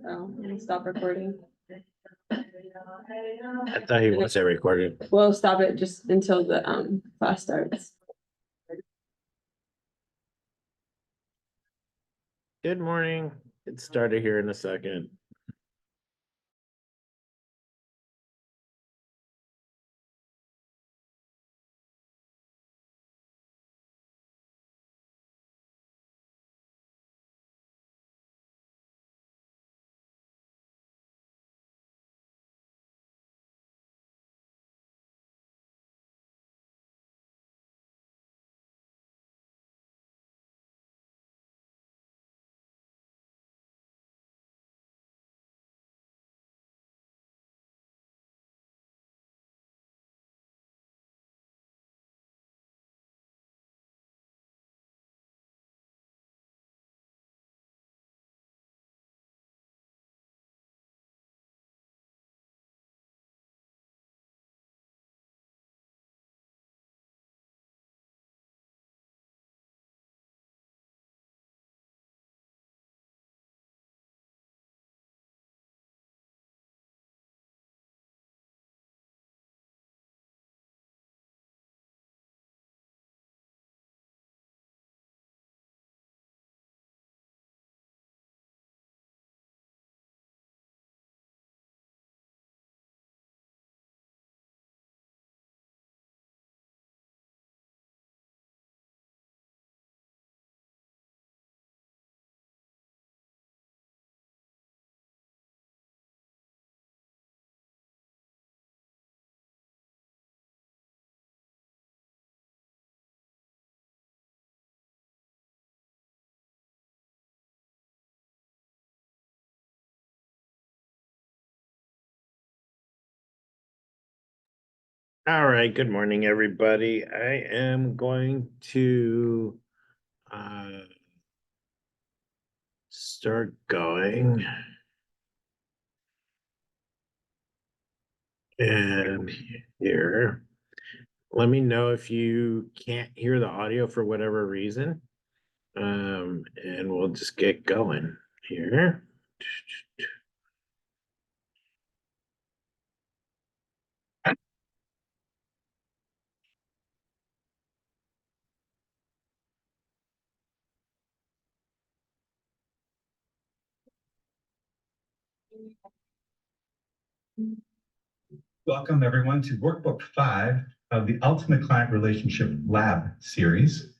Oh, let me stop recording. I thought he was recorded. We'll stop it just until the class starts. Good morning. It started here in a second. All right, good morning, everybody. I am going to start going. And here, let me know if you can't hear the audio for whatever reason. And we'll just get going here. Welcome everyone to Workbook 5 of the Ultimate Client Relationship Lab series.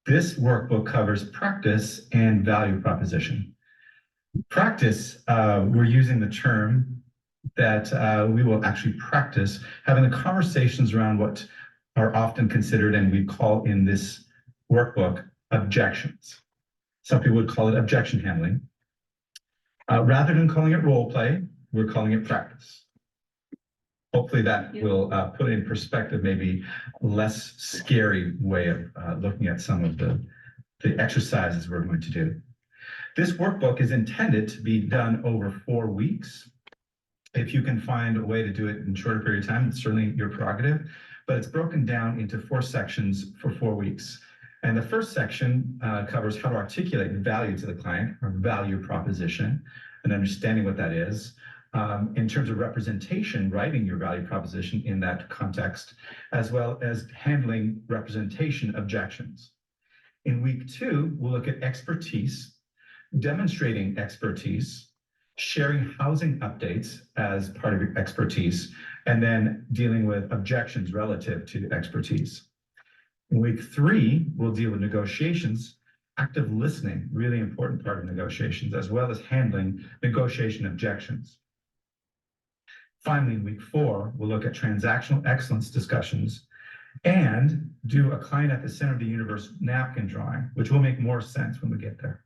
This workbook covers practice and value proposition. Practice, we're using the term that we will actually practice having the conversations around what are often considered, and we call in this workbook, objections. Some people would call it objection handling. Rather than calling it role play, we're calling it practice. Hopefully that will put in perspective maybe a less scary way of looking at some of the exercises we're going to do. This workbook is intended to be done over 4 weeks. If you can find a way to do it in a shorter period of time, it's certainly your prerogative, but it's broken down into 4 sections for 4 weeks. And the first section covers how to articulate value to the client, or value proposition, and understanding what that is. In terms of representation, writing your value proposition in that context, as well as handling representation objections. In week 2, we'll look at expertise, demonstrating expertise, sharing housing updates as part of your expertise, and then dealing with objections relative to expertise. In week 3, we'll deal with negotiations, active listening, really important part of negotiations, as well as handling negotiation objections. Finally, in week 4, we'll look at transactional excellence discussions and do a client at the center of the universe napkin drawing, which will make more sense when we get there.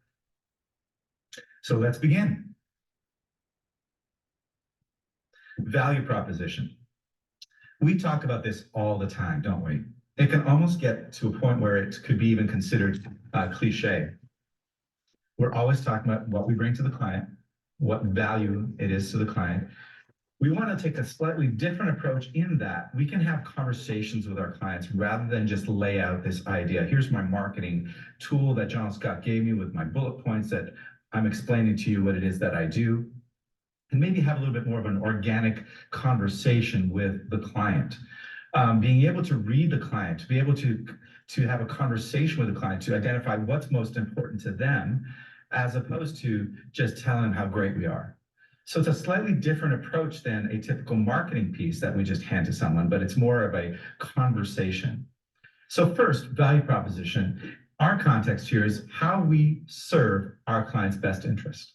So let's begin. Value proposition. We talk about this all the time, don't we? It can almost get to a point where it could be even considered cliche. We're always talking about what we bring to the client, what value it is to the client. We want to take a slightly different approach in that we can have conversations with our clients rather than just lay out this idea. Here's my marketing tool that John Scott gave me with my bullet points that I'm explaining to you what it is that I do, and maybe have a little bit more of an organic conversation with the client. Being able to read the client, to be able to have a conversation with the client, to identify what's most important to them, as opposed to just telling them how great we are. So it's a slightly different approach than a typical marketing piece that we just hand to someone, but it's more of a conversation. So first, value proposition. Our context here is how we serve our client's best interest.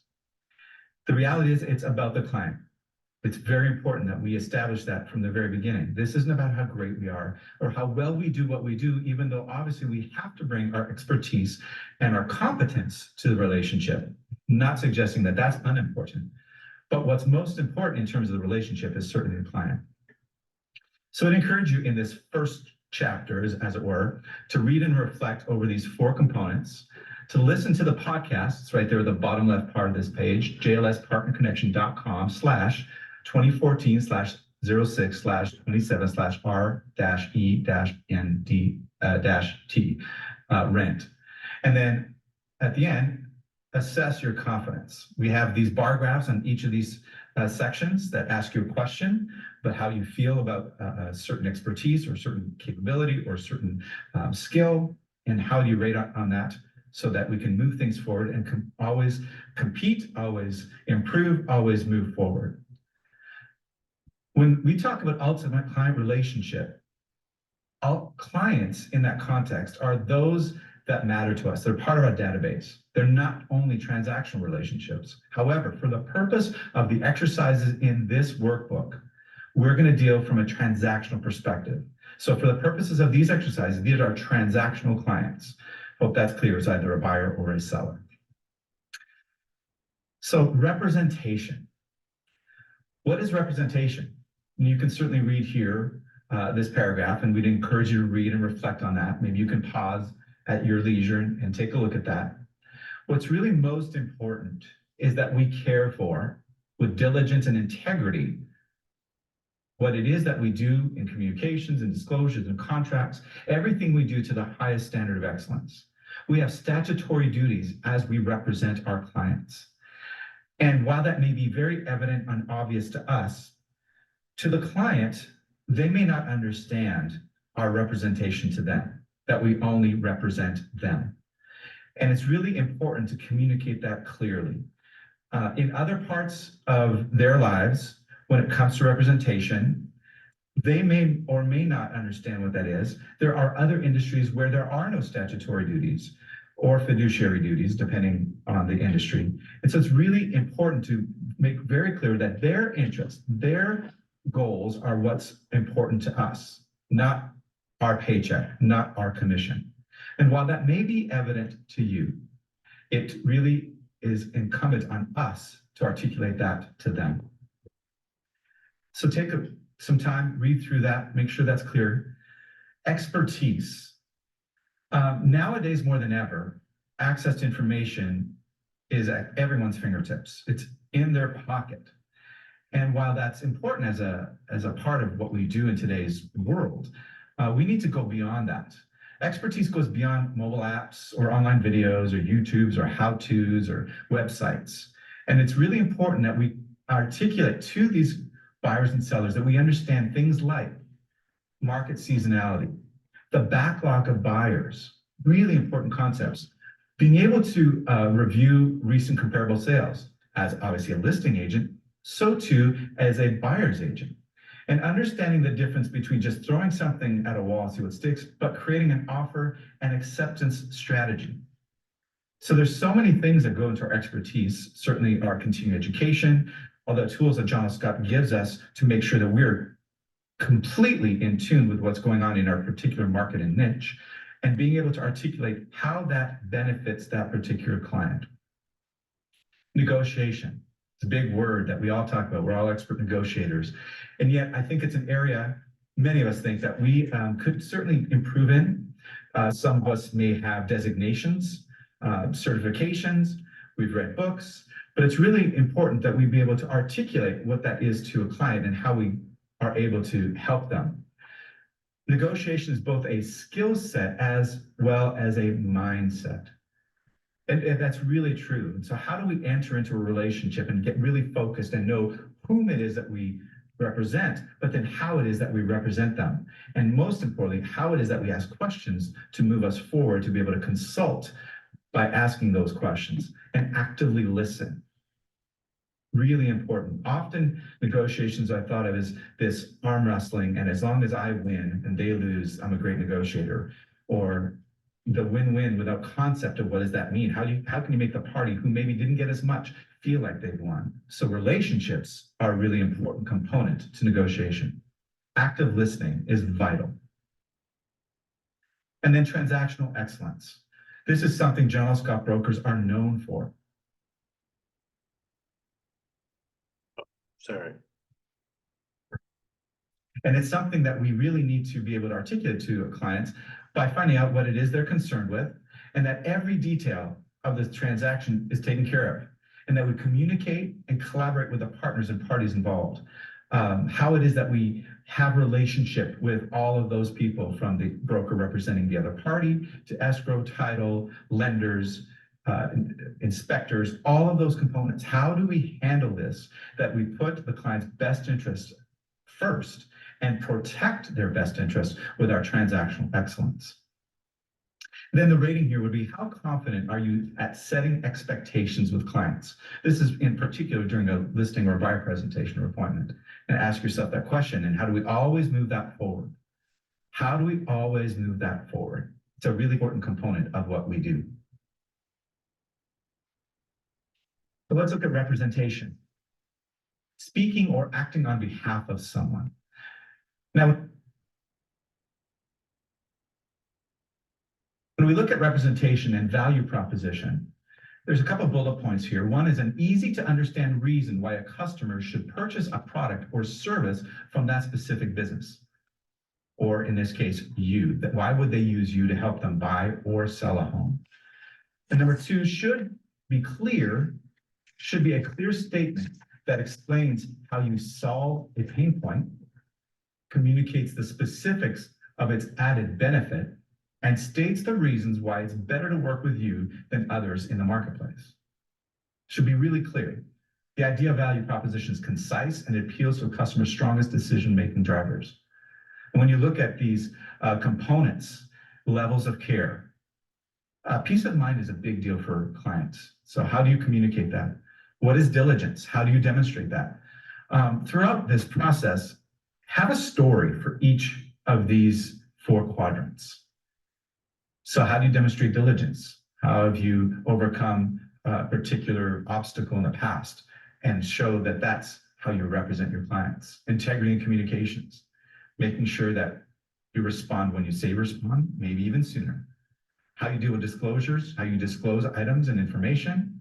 The reality is it's about the client. It's very important that we establish that from the very beginning. This isn't about how great we are or how well we do what we do, even though obviously we have to bring our expertise and our competence to the relationship. Not suggesting that that's unimportant, but what's most important in terms of the relationship is certainly the client. So I'd encourage you in this first chapter, as it were, to read and reflect over these 4 components, to listen to the podcasts right there at the bottom left part of this page, jlspartnerconnection.com/2014/06/27/R-E-N-D-T rent. And then at the end, assess your confidence. We have these bar graphs on each of these sections that ask you a question, but how you feel about a certain expertise or certain capability or certain skill, and how do you rate on that, so that we can move things forward and always compete, always improve, always move forward. When we talk about ultimate client relationship, all clients in that context are those that matter to us. They're part of our database. They're not only transactional relationships. However, for the purpose of the exercises in this workbook, we're going to deal from a transactional perspective. So for the purposes of these exercises, these are transactional clients. Hope that's clear, as either a buyer or a seller. So representation. What is representation? And you can certainly read here this paragraph, and we'd encourage you to read and reflect on that. Maybe you can pause at your leisure and take a look at that. What's really most important is that we care for, with diligence and integrity, what it is that we do in communications and disclosures and contracts, everything we do to the highest standard of excellence. We have statutory duties as we represent our clients. And while that may be very evident and obvious to us, to the client, they may not understand our representation to them, that we only represent them. And it's really important to communicate that clearly. In other parts of their lives, when it comes to representation, they may or may not understand what that is. There are other industries where there are no statutory duties or fiduciary duties, depending on the industry. And so it's really important to make very clear that their interests, their goals are what's important to us, not our paycheck, not our commission. And while that may be evident to you, it really is incumbent on us to articulate that to them. So take some time, read through that, make sure that's clear. Expertise. Nowadays, more than ever, access to information is at everyone's fingertips. It's in their pocket. And while that's important as a part of what we do in today's world, we need to go beyond that. Expertise goes beyond mobile apps or online videos or YouTubes or how-tos or websites. And it's really important that we articulate to these buyers and sellers that we understand things like market seasonality, the backlog of buyers, really important concepts. Being able to review recent comparable sales as obviously a listing agent, so too as a buyer's agent. And understanding the difference between just throwing something at a wall and see what sticks, but creating an offer and acceptance strategy. So there's so many things that go into our expertise, certainly our continuing education, all the tools that John L. Scott gives us to make sure that we're completely in tune with what's going on in our particular market and niche, and being able to articulate how that benefits that particular client. Negotiation. It's a big word that we all talk about. We're all expert negotiators. And yet I think it's an area many of us think that we could certainly improve in. Some of us may have designations, certifications, we've read books, but it's really important that we be able to articulate what that is to a client and how we are able to help them. Negotiation is both a skill set as well as a mindset. And that's really true. And so how do we enter into a relationship and get really focused and know whom it is that we represent, but then how it is that we represent them? And most importantly, how it is that we ask questions to move us forward, to be able to consult by asking those questions and actively listen. Really important. Often negotiations I thought of as this arm wrestling, and as long as I win and they lose, I'm a great negotiator. Or the win-win without concept of what does that mean? How can you make the party who maybe didn't get as much feel like they've won? So relationships are a really important component to negotiation. Active listening is vital. And then transactional excellence. This is something John L. Scott brokers are known for. Sorry. And it's something that we really need to be able to articulate to clients by finding out what it is they're concerned with, and that every detail of this transaction is taken care of, and that we communicate and collaborate with the partners and parties involved. How it is that we have relationship with all of those people, from the broker representing the other party to escrow, title, lenders, inspectors, all of those components. How do we handle this, that we put the client's best interest first and protect their best interest with our transactional excellence? Then the rating here would be, how confident are you at setting expectations with clients? This is in particular during a listing or buyer presentation or appointment. And ask yourself that question, and how do we always move that forward? How do we always move that forward? It's a really important component of what we do. So let's look at representation. Speaking or acting on behalf of someone. Now, when we look at representation and value proposition, there's a couple of bullet points here. One is an easy to understand reason why a customer should purchase a product or service from that specific business. Or in this case, you. Why would they use you to help them buy or sell a home? And number two, should be a clear statement that explains how you solve a pain point, communicates the specifics of its added benefit, and states the reasons why it's better to work with you than others in the marketplace. Should be really clear. The idea of value proposition is concise and it appeals to a customer's strongest decision-making drivers. And when you look at these components, levels of care, peace of mind is a big deal for clients. So how do you communicate that? What is diligence? How do you demonstrate that? Throughout this process, have a story for each of these 4 quadrants. So how do you demonstrate diligence? How have you overcome a particular obstacle in the past and show that that's how you represent your clients? Integrity in communications, making sure that you respond when you say respond, maybe even sooner. How you deal with disclosures, how you disclose items and information.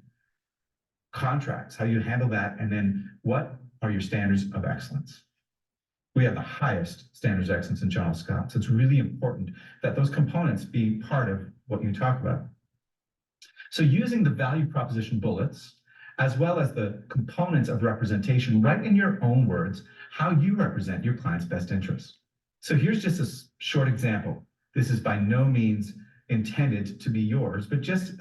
Contracts, how you handle that, and then what are your standards of excellence? We have the highest standards of excellence in John L. Scott, so it's really important that those components be part of what you talk about. So using the value proposition bullets, as well as the components of representation, write in your own words how you represent your client's best interests. So here's just a short example. This is by no means intended to be yours, but just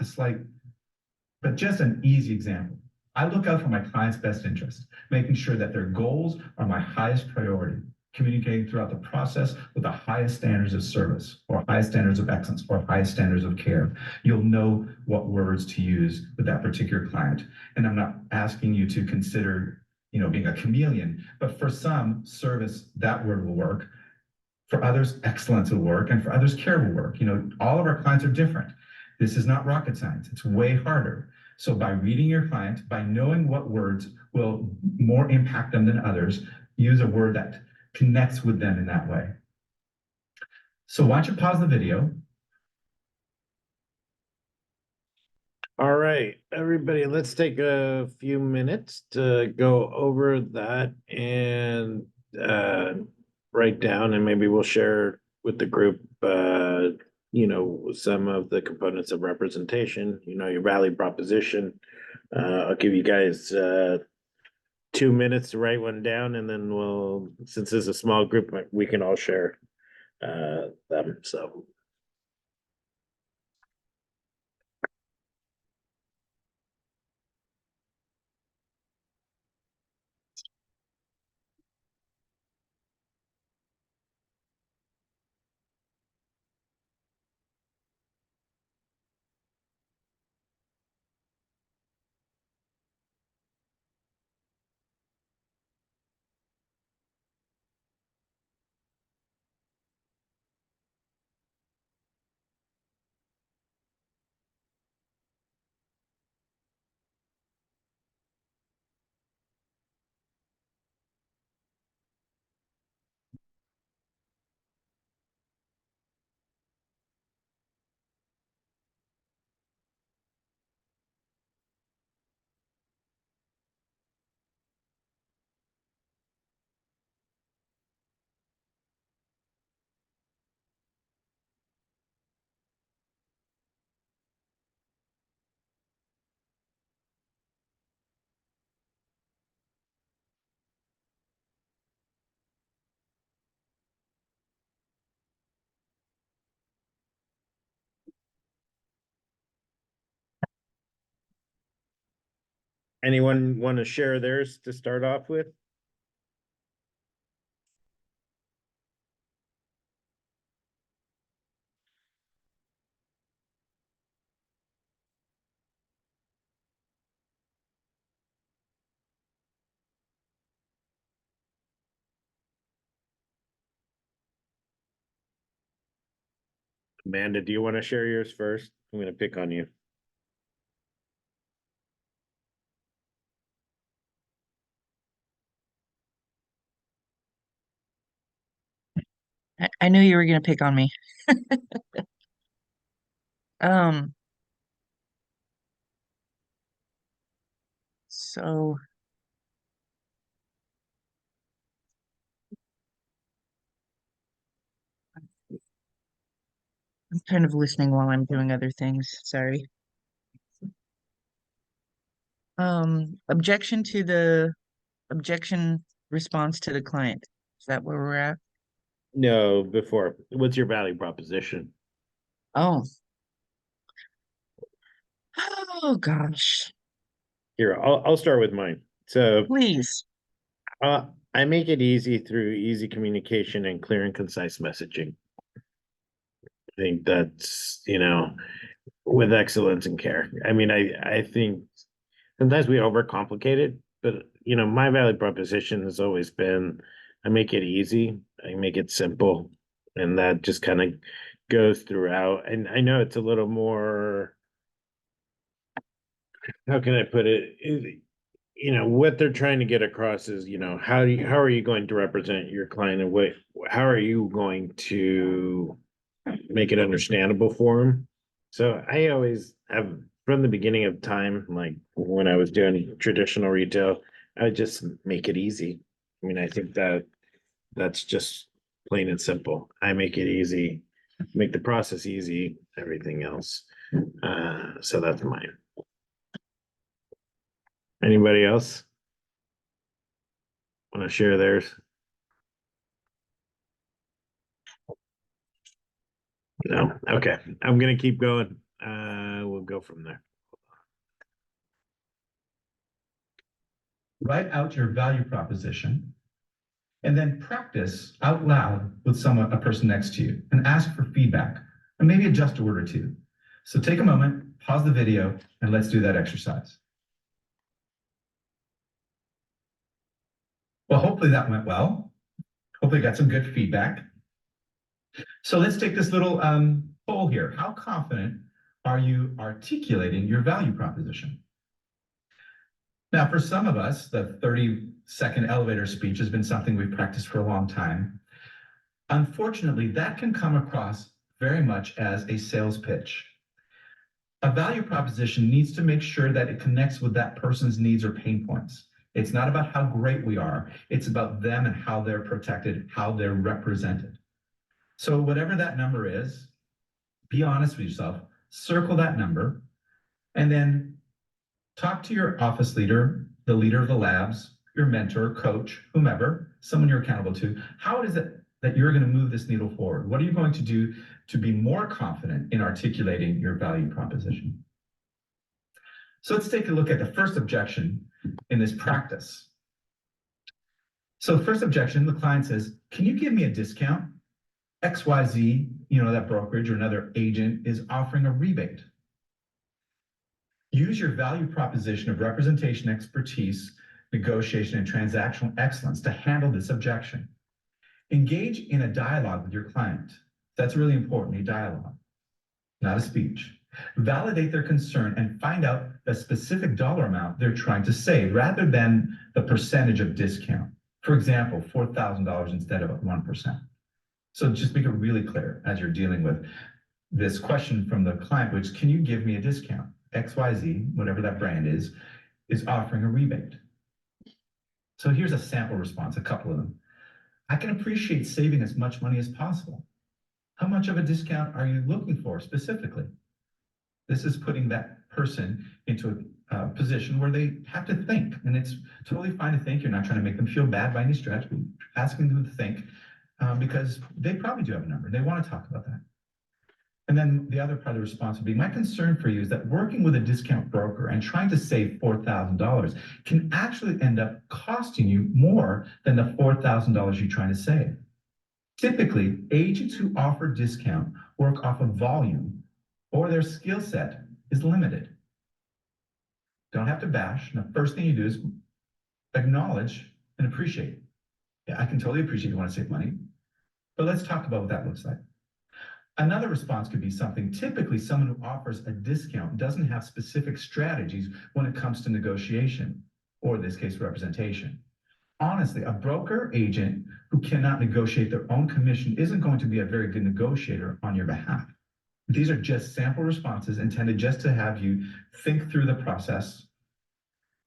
an easy example. I look out for my client's best interest, making sure that their goals are my highest priority, communicating throughout the process with the highest standards of service, or highest standards of excellence, or highest standards of care. You'll know what words to use with that particular client. And I'm not asking you to consider, being a chameleon, but for some, service, that word will work. For others, excellence will work, and for others, care will work. All of our clients are different. This is not rocket science. It's way harder. So by reading your client, by knowing what words will more impact them than others, use a word that connects with them in that way. So why don't you pause the video? All right, everybody, let's take a few minutes to go over that and write down, and maybe we'll share with the group some of the components of representation, your value proposition. I'll give you guys 2 minutes to write one down, and then since it's a small group, we can all share them. So Anyone want to share theirs to start off with? Amanda, do you want to share yours first? I'm gonna pick on you. I knew you were gonna pick on me. Um, so I'm kind of listening while I'm doing other things. Sorry. Objection to the objection response to the client. Is that where we're at? No, before, what's your value proposition? Oh. Oh gosh. Here, I'll start with mine. So, Please. I make it easy through easy communication and clear and concise messaging. I think that's, with excellence and care. I mean, I think sometimes we overcomplicate it, but my value proposition has always been, I make it easy, I make it simple, and that just kind of goes throughout. And I know it's a little more, how can I put it? What they're trying to get across is, how are you going to represent your client, and how are you going to make it understandable for them? So I always have, from the beginning of time, like when I was doing traditional retail, I would just make it easy. I mean, I think that's just plain and simple. I make it easy, make the process easy, everything else. So that's mine. Anybody else want to share theirs? No? Okay, I'm gonna keep going. We'll go from there. Write out your value proposition and then practice out loud with a person next to you, and ask for feedback and maybe adjust a word or two. So take a moment, pause the video, and let's do that exercise. Well, hopefully that went well. Hopefully got some good feedback. So let's take this little poll here. How confident are you articulating your value proposition? Now, for some of us, the 30-second elevator speech has been something we've practiced for a long time. Unfortunately, that can come across very much as a sales pitch. A value proposition needs to make sure that it connects with that person's needs or pain points. It's not about how great we are. It's about them and how they're protected, how they're represented. So whatever that number is, be honest with yourself, circle that number, and then talk to your office leader, the leader of the labs, your mentor, coach, whomever, someone you're accountable to. How is it that you're going to move this needle forward? What are you going to do to be more confident in articulating your value proposition? So let's take a look at the first objection in this practice. So first objection, the client says, can you give me a discount? XYZ, that brokerage or another agent is offering a rebate. Use your value proposition of representation expertise, negotiation, and transactional excellence to handle this objection. Engage in a dialogue with your client. That's really important, a dialogue, not a speech. Validate their concern and find out the specific dollar amount they're trying to save rather than the percentage of discount. For example, $4,000 instead of 1%. So just make it really clear as you're dealing with this question from the client, which, can you give me a discount? XYZ, whatever that brand is offering a rebate. So here's a sample response, a couple of them. I can appreciate saving as much money as possible. How much of a discount are you looking for specifically? This is putting that person into a position where they have to think, and it's totally fine to think. You're not trying to make them feel bad by any stretch, but asking them to think because they probably do have a number. They want to talk about that. And then the other part of the response would be, my concern for you is that working with a discount broker and trying to save $4,000 can actually end up costing you more than the $4,000 you're trying to save. Typically, agents who offer discount work off of volume or their skill set is limited. Don't have to bash. And the first thing you do is acknowledge and appreciate. Yeah, I can totally appreciate you want to save money, but let's talk about what that looks like. Another response could be something, typically someone who offers a discount doesn't have specific strategies when it comes to negotiation, or in this case, representation. Honestly, a broker agent who cannot negotiate their own commission isn't going to be a very good negotiator on your behalf. These are just sample responses intended just to have you think through the process.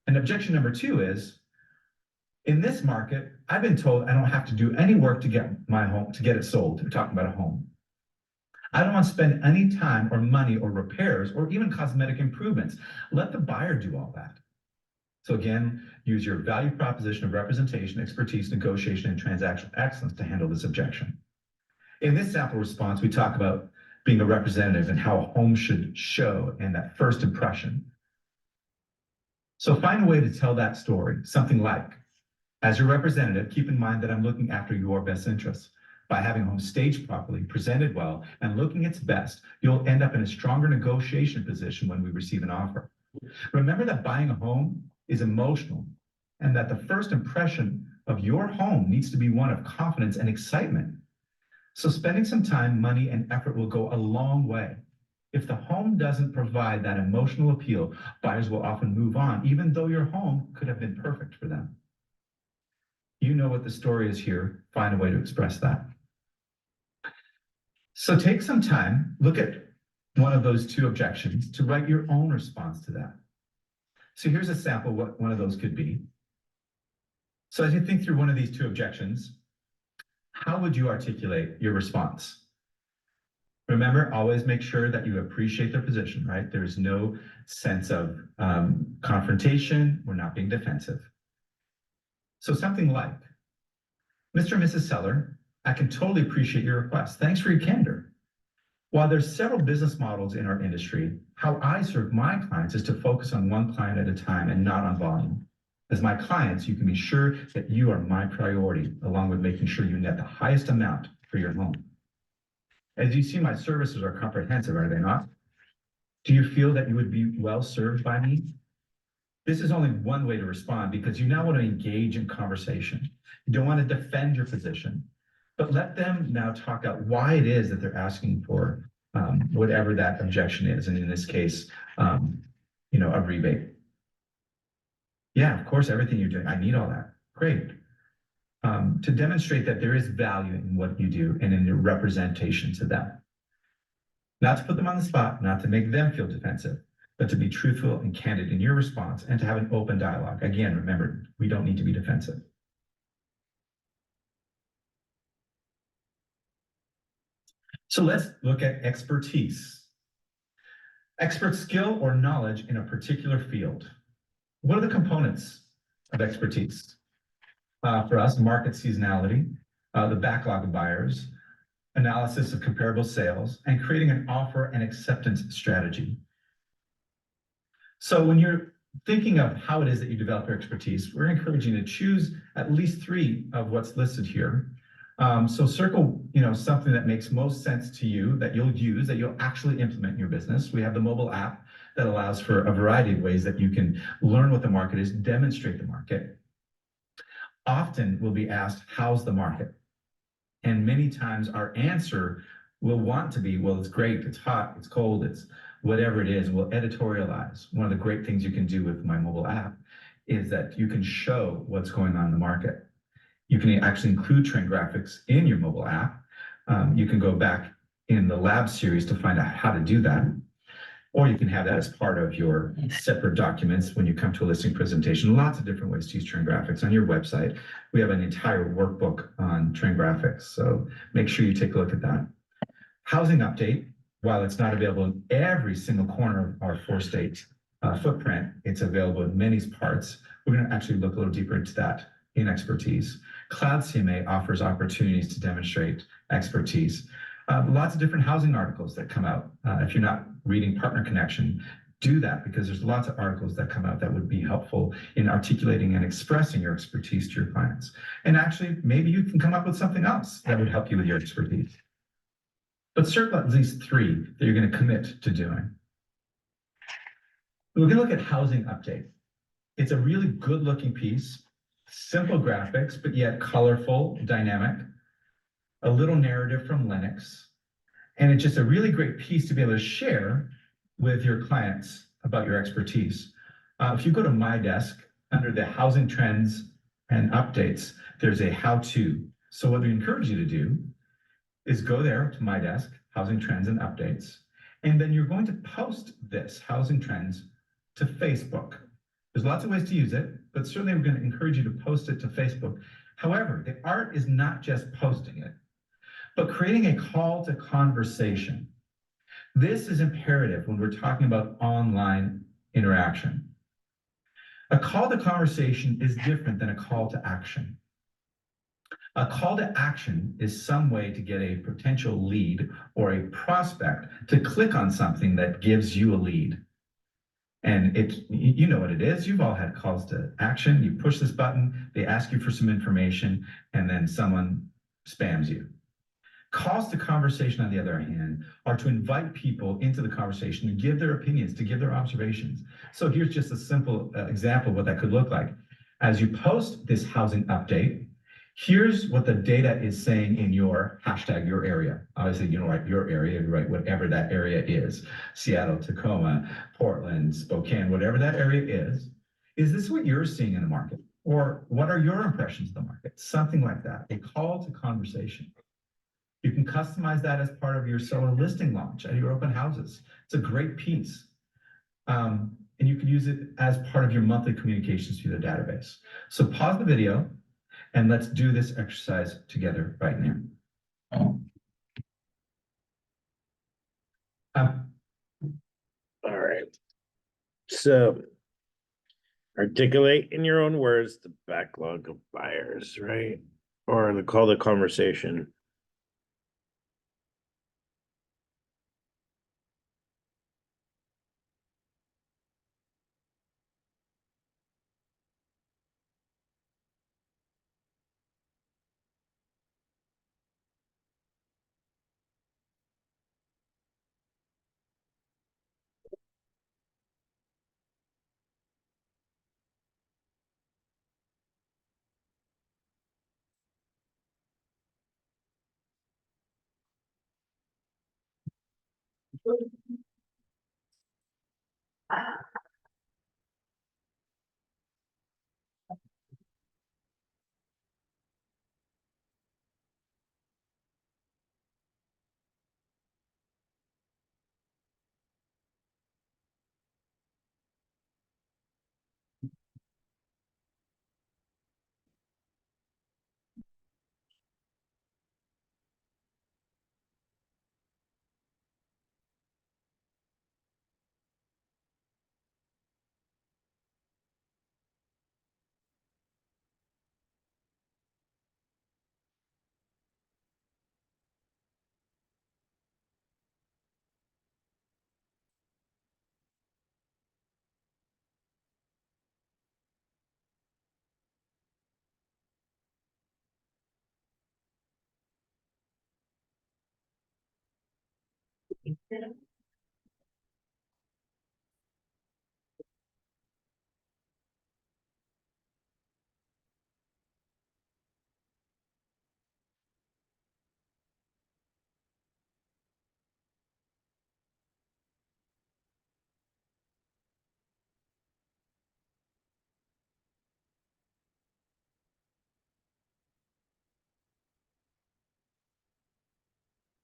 And objection number 2 is, in this market, I've been told I don't have to do any work to get my home, to get it sold. We're talking about a home. I don't want to spend any time or money or repairs or even cosmetic improvements. Let the buyer do all that. So again, use your value proposition of representation, expertise, negotiation, and transactional excellence to handle this objection. In this sample response, we talk about being a representative and how a home should show and that first impression. So find a way to tell that story, something like, as your representative, keep in mind that I'm looking after your best interests. By having a home staged properly, presented well, and looking its best, you'll end up in a stronger negotiation position when we receive an offer. Remember that buying a home is emotional, and that the first impression of your home needs to be one of confidence and excitement. So spending some time, money, and effort will go a long way. If the home doesn't provide that emotional appeal, buyers will often move on, even though your home could have been perfect for them. You know what the story is here. Find a way to express that. So take some time, look at one of those 2 objections to write your own response to that. So here's a sample what one of those could be. So as you think through one of these 2 objections, how would you articulate your response? Remember, always make sure that you appreciate their position, right? There's no sense of confrontation. We're not being defensive. So something like, Mr. and Mrs. Seller, I can totally appreciate your request. Thanks for your candor. While there's several business models in our industry, how I serve my clients is to focus on one client at a time and not on volume. As my clients, you can be sure that you are my priority, along with making sure you net the highest amount for your home. As you see, my services are comprehensive, are they not? Do you feel that you would be well served by me? This is only one way to respond because you now want to engage in conversation. You don't want to defend your position, but let them now talk out why it is that they're asking for whatever that objection is. And in this case, a rebate. Yeah, of course, everything you're doing, I need all that. Great. To demonstrate that there is value in what you do and in your representation to them. Not to put them on the spot, not to make them feel defensive, but to be truthful and candid in your response and to have an open dialogue. Again, remember, we don't need to be defensive. So let's look at expertise. Expert skill or knowledge in a particular field. What are the components of expertise? For us, market seasonality, the backlog of buyers, analysis of comparable sales, and creating an offer and acceptance strategy. So when you're thinking of how it is that you develop your expertise, we're encouraging you to choose at least 3 of what's listed here. So circle, something that makes most sense to you, that you'll use, that you'll actually implement in your business. We have the mobile app that allows for a variety of ways that you can learn what the market is, demonstrate the market. Often we'll be asked, how's the market? And many times our answer will want to be, well, it's great, it's hot, it's cold, it's whatever it is. We'll editorialize. One of the great things you can do with my mobile app is that you can show what's going on in the market. You can actually include trend graphics in your mobile app. You can go back in the lab series to find out how to do that. Or you can have that as part of your separate documents when you come to a listing presentation. Lots of different ways to use trend graphics. On your website, we have an entire workbook on trend graphics. So make sure you take a look at that. Housing update, while it's not available in every single corner of our 4-state footprint, it's available in many parts. We're going to actually look a little deeper into that in expertise. Cloud CMA offers opportunities to demonstrate expertise. Lots of different housing articles that come out. If you're not reading Partner Connection, do that, because there's lots of articles that come out that would be helpful in articulating and expressing your expertise to your clients. And actually, maybe you can come up with something else that would help you with your expertise. But circle at least 3 that you're going to commit to doing. We're going to look at housing update. It's a really good looking piece, simple graphics, but yet colorful, dynamic, a little narrative from Linux. And it's just a really great piece to be able to share with your clients about your expertise. If you go to My Desk, under the housing trends and updates, there's a how-to. So what we encourage you to do is go there to My Desk, housing trends and updates, and then you're going to post this housing trends to Facebook. There's lots of ways to use it, but certainly we're going to encourage you to post it to Facebook. However, the art is not just posting it, but creating a call to conversation. This is imperative when we're talking about online interaction. A call to conversation is different than a call to action. A call to action is some way to get a potential lead or a prospect to click on something that gives you a lead. And you know what it is. You've all had calls to action. You push this button, they ask you for some information, and then someone spams you. Calls to conversation, on the other hand, are to invite people into the conversation to give their opinions, to give their observations. So here's just a simple example of what that could look like. As you post this housing update, here's what the data is saying in your hashtag, your area. Obviously, you don't write your area, you write whatever that area is. Seattle, Tacoma, Portland, Spokane, whatever that area is. Is this what you're seeing in the market? Or what are your impressions of the market? Something like that, a call to conversation. You can customize that as part of your seller listing launch at your open houses. It's a great piece. And you can use it as part of your monthly communications through the database. So pause the video and let's do this exercise together right now. All right. So articulate in your own words the backlog of buyers, right? Or the call to conversation.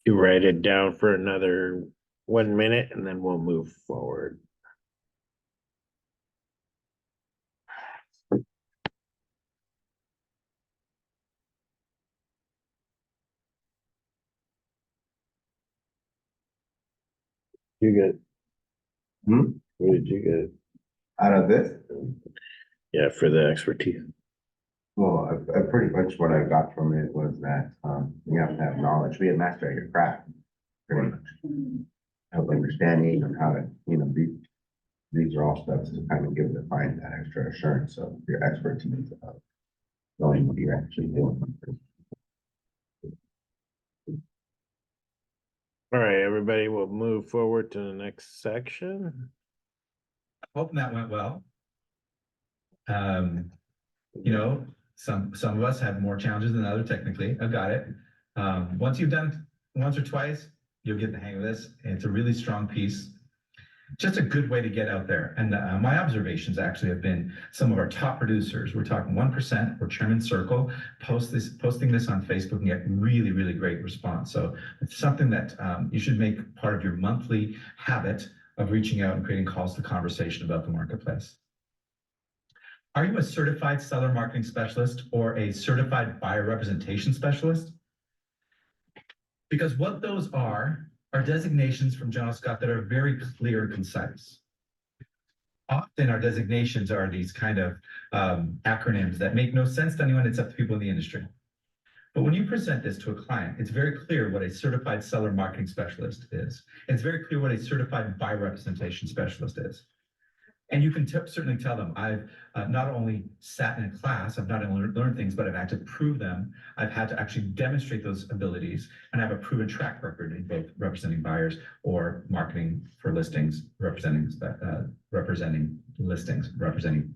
You write it down for another 1 minute and then we'll move forward. You good? What did you get? Out of this, Yeah, for the expertise. well, pretty much what I got from it was that you have to have knowledge, be a master at your craft. pretty much. Have understanding on how to, these are all steps to kind of give the client that extra assurance of your expertise of knowing what you're actually doing. All right, everybody, we'll move forward to the next section. Hoping that went well. Some of us have more challenges than others technically. I've got it. Once you've done it once or twice, you'll get the hang of this. It's a really strong piece. Just a good way to get out there. And my observations actually have been some of our top producers. We're talking 1% or Chairman's Circle posting this on Facebook and get really, really great response. So it's something that you should make part of your monthly habit of reaching out and creating calls to conversation about the marketplace. Are you a certified seller marketing specialist or a certified buyer representation specialist? Because what those are designations from John Scott that are very clear and concise. Often our designations are these kind of acronyms that make no sense to anyone except the people in the industry. But when you present this to a client, it's very clear what a certified seller marketing specialist is. And it's very clear what a certified buyer representation specialist is. And you can certainly tell them, I've not only sat in a class, I've not only learned things, but I've had to prove them. I've had to actually demonstrate those abilities, and I have a proven track record in both representing buyers or marketing for listings, representing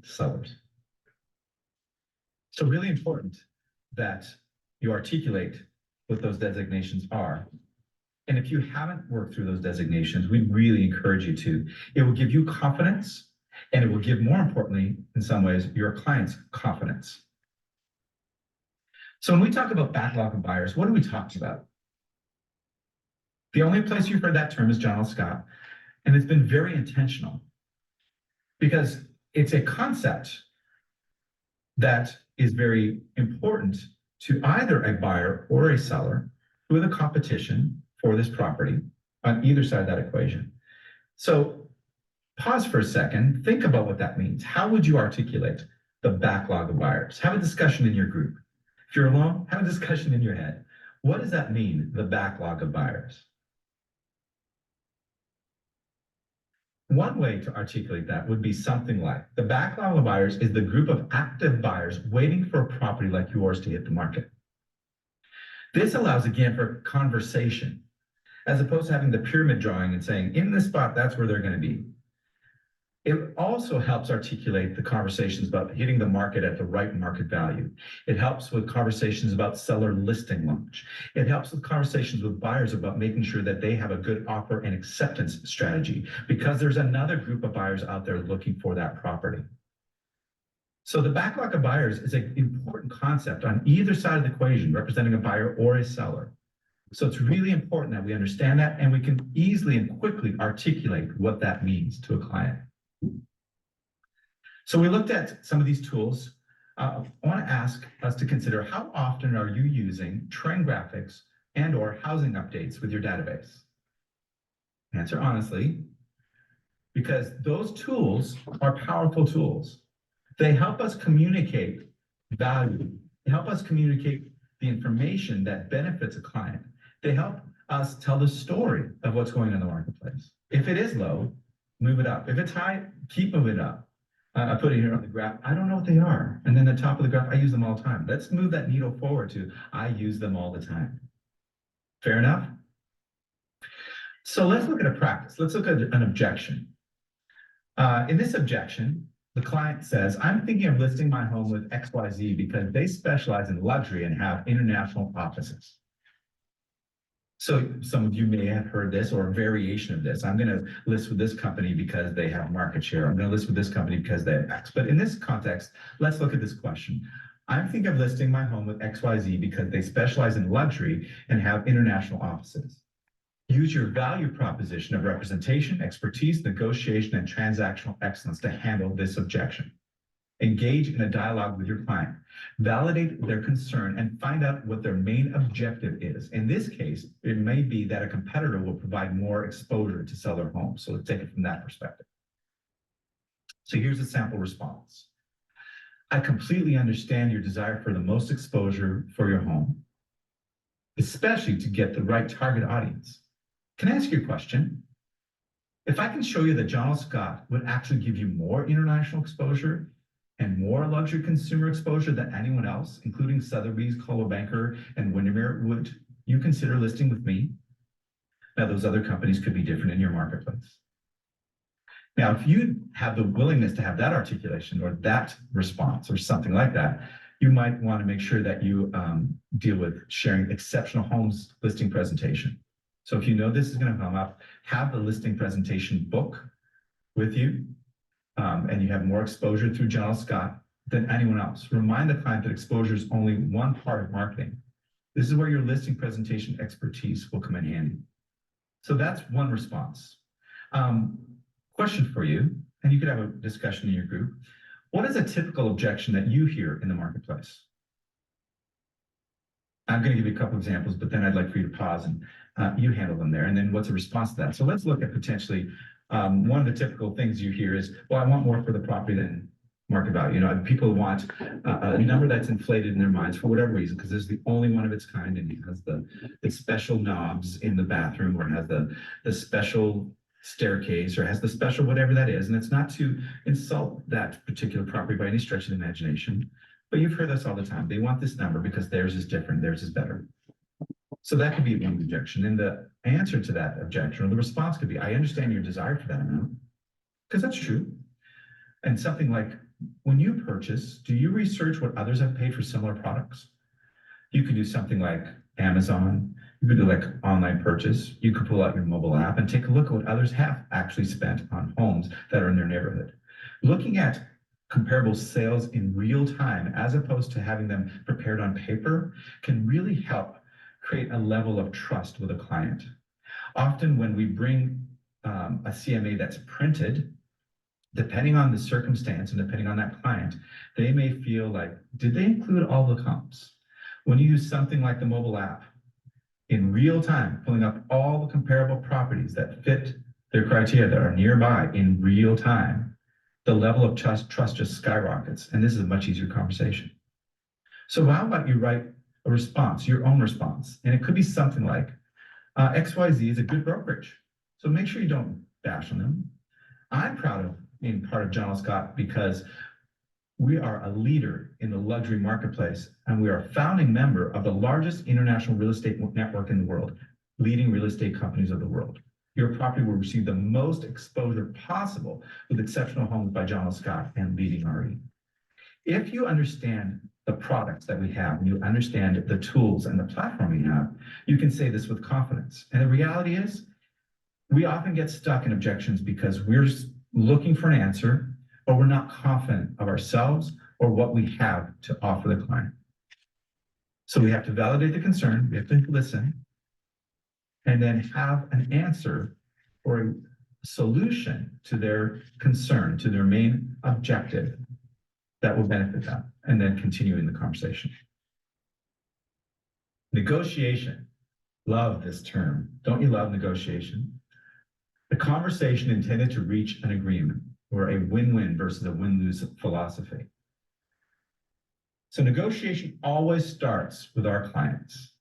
sellers. So really important that you articulate what those designations are. And if you haven't worked through those designations, we really encourage you to. It will give you confidence. And it will give, more importantly, in some ways, your clients confidence. So when we talk about backlog of buyers, what are we talking about? The only place you've heard that term is John L. Scott, and it's been very intentional because it's a concept that is very important to either a buyer or a seller with a competition for this property on either side of that equation. So pause for a second, think about what that means. How would you articulate the backlog of buyers? Have a discussion in your group. If you're alone, have a discussion in your head. What does that mean, the backlog of buyers? One way to articulate that would be something like, the backlog of buyers is the group of active buyers waiting for a property like yours to hit the market. This allows, again, for conversation, as opposed to having the pyramid drawing and saying, in this spot, that's where they're going to be. It also helps articulate the conversations about hitting the market at the right market value. It helps with conversations about seller listing launch. It helps with conversations with buyers about making sure that they have a good offer and acceptance strategy, because there's another group of buyers out there looking for that property. So the backlog of buyers is an important concept on either side of the equation, representing a buyer or a seller. So it's really important that we understand that, and we can easily and quickly articulate what that means to a client. So we looked at some of these tools. I want to ask us to consider, how often are you using trend graphics and or housing updates with your database? Answer honestly, because those tools are powerful tools. They help us communicate value. They help us communicate the information that benefits a client. They help us tell the story of what's going on in the marketplace. If it is low, move it up. If it's high, keep moving it up. I put it here on the graph. I don't know what they are. And then the top of the graph, I use them all the time. Let's move that needle forward to, I use them all the time. Fair enough? So let's look at a practice. Let's look at an objection. In this objection, the client says, I'm thinking of listing my home with XYZ because they specialize in luxury and have international offices. So some of you may have heard this or a variation of this. I'm going to list with this company because they have market share. I'm going to list with this company because they have X. But in this context, let's look at this question. I'm thinking of listing my home with XYZ because they specialize in luxury and have international offices. Use your value proposition of representation, expertise, negotiation, and transactional excellence to handle this objection. Engage in a dialogue with your client. Validate their concern and find out what their main objective is. In this case, it may be that a competitor will provide more exposure to sell their home. So let's take it from that perspective. So here's a sample response. I completely understand your desire for the most exposure for your home, especially to get the right target audience. Can I ask you a question? If I can show you that John L. Scott would actually give you more international exposure and more luxury consumer exposure than anyone else, including Sotheby's, Coldwell Banker, and Windermere, would you consider listing with me? Now, those other companies could be different in your marketplace. Now, if you have the willingness to have that articulation or that response or something like that, you might want to make sure that you deal with sharing exceptional homes listing presentation. So if you know this is going to come up, have the listing presentation book with you, and you have more exposure through John L. Scott than anyone else. Remind the client that exposure is only one part of marketing. This is where your listing presentation expertise will come in handy. So that's one response. Question for you, and you could have a discussion in your group. What is a typical objection that you hear in the marketplace? I'm going to give you a couple examples, but then I'd like for you to pause and you handle them there. And then what's a response to that? So let's look at potentially one of the typical things you hear is, well, I want more for the property than market value. You know, people want a number that's inflated in their minds for whatever reason, because it's the only one of its kind, and it has the special knobs in the bathroom, or it has the special staircase, or has the special whatever that is. And it's not to insult that particular property by any stretch of the imagination, but you've heard this all the time. They want this number because theirs is different, theirs is better. So that could be one objection. And the answer to that objection, or the response could be, I understand your desire for that amount, because that's true. And something like, when you purchase, do you research what others have paid for similar products? You could do something like Amazon. You could do like online purchase. You could pull out your mobile app and take a look at what others have actually spent on homes that are in their neighborhood. Looking at comparable sales in real time, as opposed to having them prepared on paper, can really help create a level of trust with a client. Often when we bring a CMA that's printed, depending on the circumstance and depending on that client, they may feel like, did they include all the comps? When you use something like the mobile app, in real time, pulling up all the comparable properties that fit their criteria that are nearby in real time, the level of trust just skyrockets. And this is a much easier conversation. So how about you write a response, your own response? And it could be something like, XYZ is a good brokerage, so make sure you don't bash on them. I'm proud of being part of John L. Scott because we are a leader in the luxury marketplace, and we are a founding member of the largest international real estate network in the world, leading real estate companies of the world. Your property will receive the most exposure possible with Exceptional Homes by John L. Scott and Leading RE. If you understand the products that we have, and you understand the tools and the platform we have, you can say this with confidence. And the reality is, we often get stuck in objections because we're looking for an answer, or we're not confident of ourselves or what we have to offer the client. So we have to validate the concern, we have to listen, and then have an answer or a solution to their concern, to their main objective that will benefit them, and then continuing the conversation. Negotiation. Love this term. Don't you love negotiation? The conversation intended to reach an agreement, or a win-win versus a win-lose philosophy. So negotiation always starts with our clients.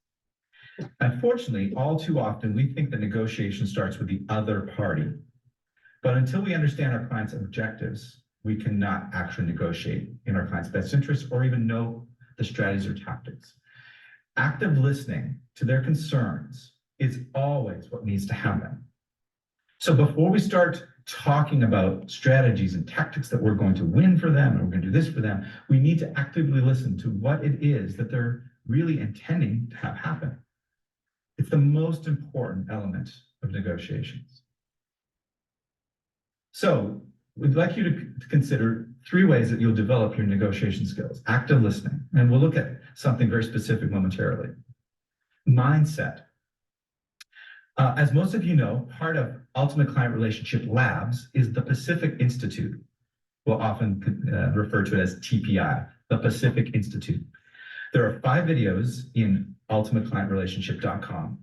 Unfortunately, all too often, we think that negotiation starts with the other party. But until we understand our client's objectives, we cannot actually negotiate in our client's best interest or even know the strategies or tactics. Active listening to their concerns is always what needs to happen. So before we start talking about strategies and tactics that we're going to win for them, and we're going to do this for them, we need to actively listen to what it is that they're really intending to have happen. It's the most important element of negotiations. So we'd like you to consider 3 ways that you'll develop your negotiation skills. Active listening, and we'll look at something very specific momentarily. Mindset. As most of you know, part of Ultimate Client Relationship Labs is the Pacific Institute. We'll often refer to it as TPI, the Pacific Institute. There are 5 videos in ultimateclientrelationship.com.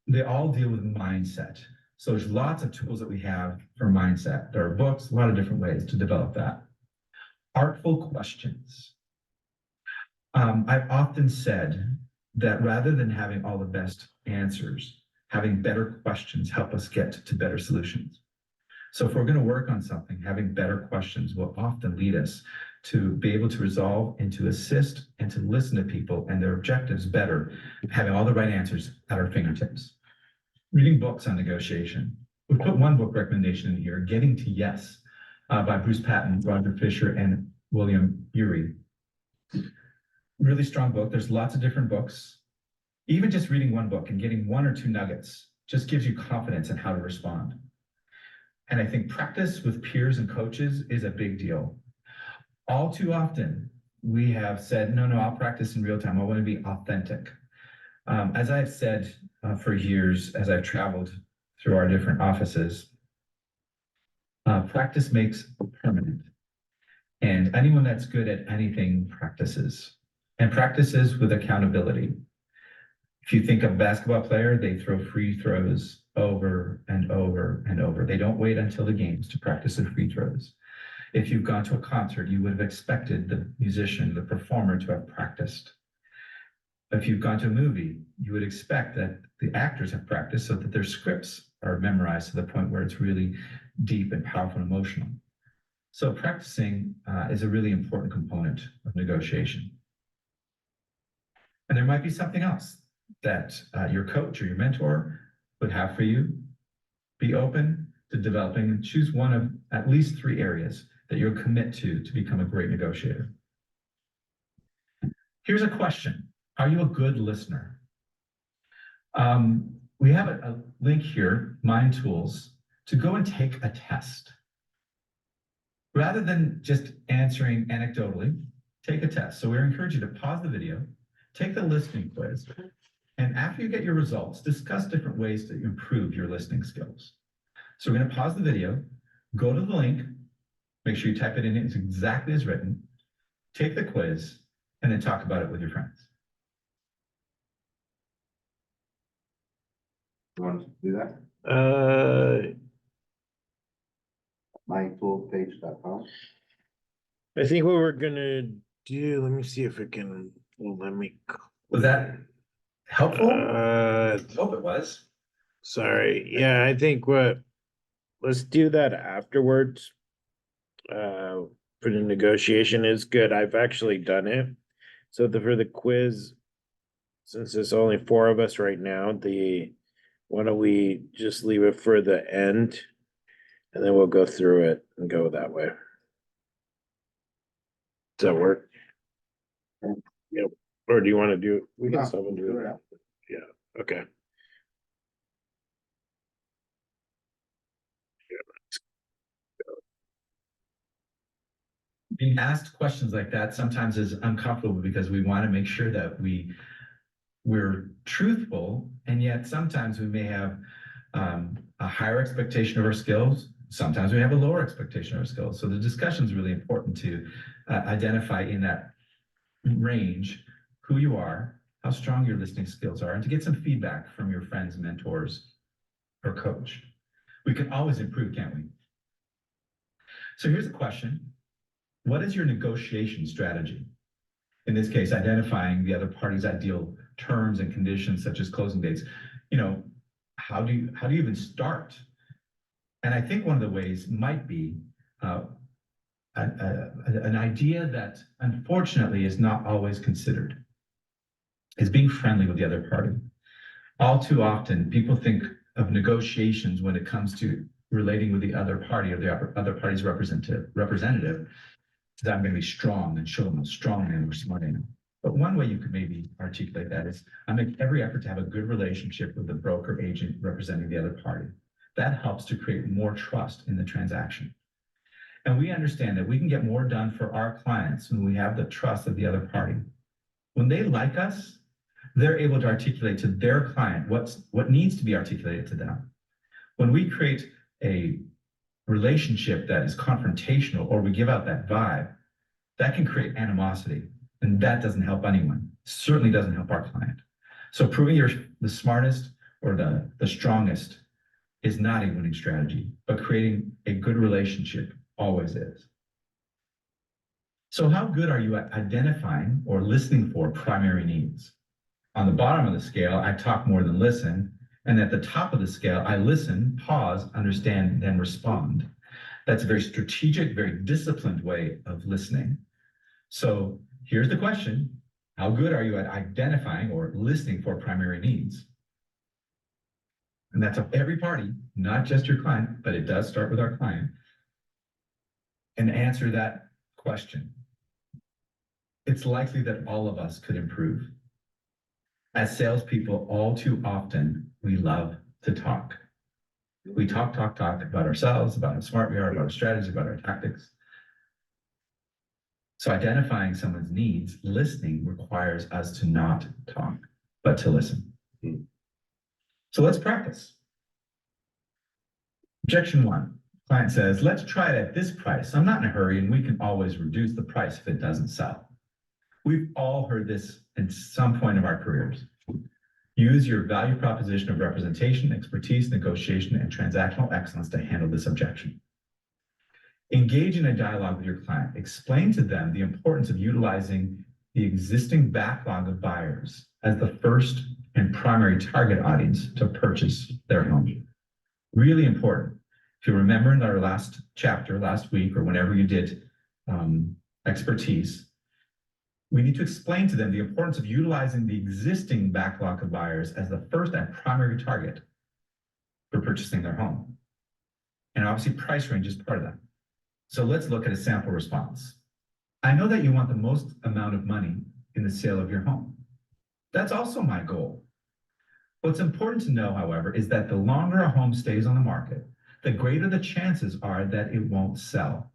They all deal with mindset. So there's lots of tools that we have for mindset. There are books, a lot of different ways to develop that. Artful questions. I've often said that rather than having all the best answers, having better questions help us get to better solutions. So if we're going to work on something, having better questions will often lead us to be able to resolve and to assist and to listen to people and their objectives better, having all the right answers at our fingertips. Reading books on negotiation. We put one book recommendation in here, Getting to Yes, by Bruce Patton, Roger Fisher, and William Ury. Really strong book. There's lots of different books. Even just reading one book and getting one or two nuggets just gives you confidence in how to respond. And I think practice with peers and coaches is a big deal. All too often, we have said, no, I'll practice in real time. I want to be authentic. As I've said for years, as I've traveled through our different offices, practice makes permanent. And anyone that's good at anything practices, and practices with accountability. If you think of a basketball player, they throw free throws over and over and over. They don't wait until the games to practice their free throws. If you've gone to a concert, you would have expected the musician, the performer to have practiced. If you've gone to a movie, you would expect that the actors have practiced so that their scripts are memorized to the point where it's really deep and powerful and emotional. So practicing is a really important component of negotiation. And there might be something else that your coach or your mentor would have for you. Be open to developing and choose one of at least 3 areas that you'll commit to become a great negotiator. Here's a question. Are you a good listener? We have a link here, Mind Tools, to go and take a test. Rather than just answering anecdotally, take a test. So we encourage you to pause the video, take the listening quiz, and after you get your results, discuss different ways to improve your listening skills. So we're going to pause the video, go to the link, make sure you type it in, it's exactly as written, take the quiz, and then talk about it with your friends. You want us to do that? Uh, Mindtoolpage.com. I think what we're gonna do, let me see if it can, let me. Was that helpful? Uh, I hope it was. sorry, yeah, I think let's do that afterwards. For the negotiation is good, I've actually done it. So for the quiz, since there's only 4 of us right now, why don't we just leave it for the end? And then we'll go through it and go that way. Does that work? Yep. Or do you want to do it? We can No, still do do it. it. Yeah, okay. Being asked questions like that sometimes is uncomfortable because we want to make sure that we're truthful, and yet sometimes we may have a higher expectation of our skills. Sometimes we have a lower expectation of our skills. So the discussion is really important to identify in that range who you are, how strong your listening skills are, and to get some feedback from your friends, mentors, or coach. We can always improve, can't we? So here's a question. What is your negotiation strategy? In this case, identifying the other party's ideal terms and conditions, such as closing dates. You know, how do you even start? And I think one of the ways might be an idea that unfortunately is not always considered, is being friendly with the other party. All too often, people think of negotiations when it comes to relating with the other party or the other party's representative, that I'm going to be strong and show them I'm strong and we're smart enough. But one way you could maybe articulate that is I make every effort to have a good relationship with the broker agent representing the other party. That helps to create more trust in the transaction. And we understand that we can get more done for our clients when we have the trust of the other party. When they like us, they're able to articulate to their client what needs to be articulated to them. When we create a relationship that is confrontational, or we give out that vibe, that can create animosity, and that doesn't help anyone. Certainly doesn't help our client. So proving you're the smartest or the strongest is not a winning strategy, but creating a good relationship always is. So how good are you at identifying or listening for primary needs? On the bottom of the scale, I talk more than listen, And at the top of the scale, I listen, pause, understand, then respond. That's a very strategic, very disciplined way of listening. So here's the question. How good are you at identifying or listening for primary needs? And that's of every party, not just your client, but it does start with our client. And answer that question. It's likely that all of us could improve. As salespeople, all too often, we love to talk. We talk about ourselves, about how smart we are, about our strategies, about our tactics. So identifying someone's needs, listening requires us to not talk, but to listen. So let's practice. Objection 1. Client says, let's try it at this price. I'm not in a hurry and we can always reduce the price if it doesn't sell. We've all heard this at some point of our careers. Use your value proposition of representation, expertise, negotiation, and transactional excellence to handle this objection. Engage in a dialogue with your client. Explain to them the importance of utilizing the existing backlog of buyers as the first and primary target audience to purchase their home. Really important. If you remember in our last chapter, last week, or whenever you did expertise, we need to explain to them the importance of utilizing the existing backlog of buyers as the first and primary target for purchasing their home. And obviously price range is part of that. So let's look at a sample response. I know that you want the most amount of money in the sale of your home. That's also my goal. What's important to know, however, is that the longer a home stays on the market, the greater the chances are that it won't sell.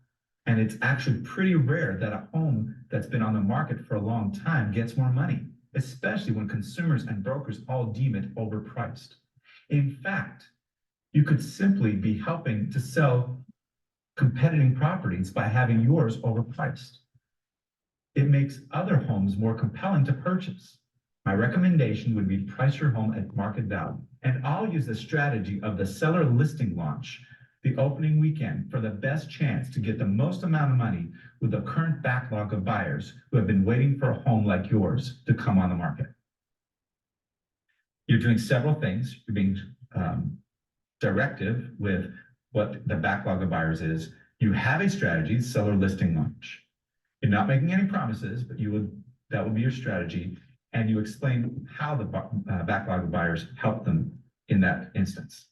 And it's actually pretty rare that a home that's been on the market for a long time gets more money, especially when consumers and brokers all deem it overpriced. In fact, you could simply be helping to sell competing properties by having yours overpriced. It makes other homes more compelling to purchase. My recommendation would be to price your home at market value. And I'll use the strategy of the seller listing launch, the opening weekend, for the best chance to get the most amount of money with the current backlog of buyers who have been waiting for a home like yours to come on the market. You're doing several things. You're being directive with what the backlog of buyers is. You have a strategy, seller listing launch. You're not making any promises, but that would be your strategy. And you explain how the backlog of buyers help them in that instance.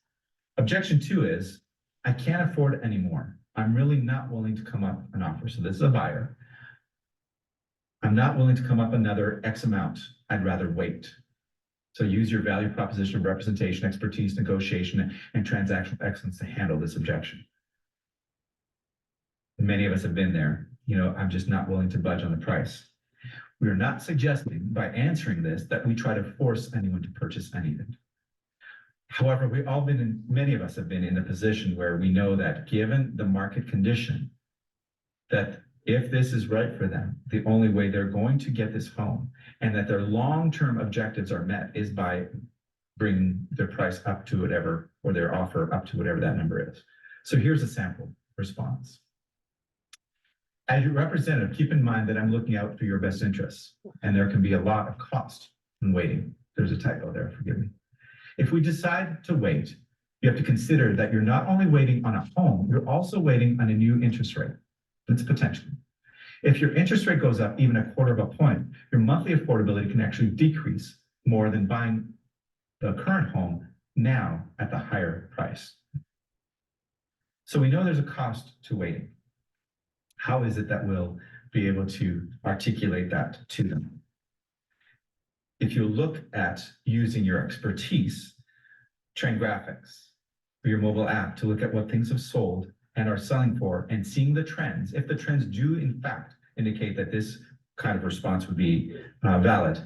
Objection 2 is, I can't afford anymore. I'm really not willing to come up an offer. So this is a buyer. I'm not willing to come up another X amount. I'd rather wait. So use your value proposition of representation, expertise, negotiation, and transactional excellence to handle this objection. Many of us have been there. I'm just not willing to budge on the price. We are not suggesting by answering this that we try to force anyone to purchase anything. However, many of us have been in a position where we know that given the market condition, that if this is right for them, the only way they're going to get this home and that their long-term objectives are met is by bringing their price up to whatever, or their offer up to whatever that number is. So here's a sample response. As your representative, keep in mind that I'm looking out for your best interests, and there can be a lot of cost in waiting. There's a typo there, forgive me. If we decide to wait, you have to consider that you're not only waiting on a home, you're also waiting on a new interest rate. That's potential. If your interest rate goes up even 1/4 point, your monthly affordability can actually decrease more than buying the current home now at the higher price. So we know there's a cost to waiting. How is it that we'll be able to articulate that to them? If you look at using your expertise, train graphics, or your mobile app to look at what things have sold and are selling for and seeing the trends, if the trends do in fact indicate that this kind of response would be valid,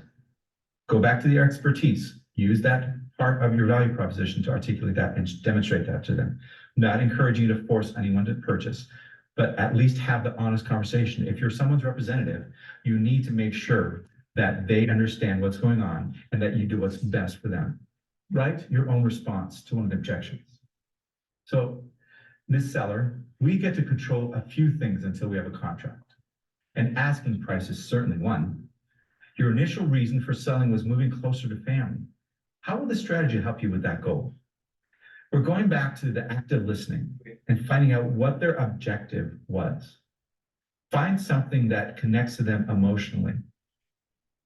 go back to the expertise, use that part of your value proposition to articulate that and demonstrate that to them. Not encouraging you to force anyone to purchase, but at least have the honest conversation. If you're someone's representative, you need to make sure that they understand what's going on and that you do what's best for them. Write your own response to one of the objections. So, Ms. Seller, we get to control a few things until we have a contract. And asking price is certainly one. Your initial reason for selling was moving closer to family. How will this strategy help you with that goal? We're going back to the active listening and finding out what their objective was. Find something that connects to them emotionally.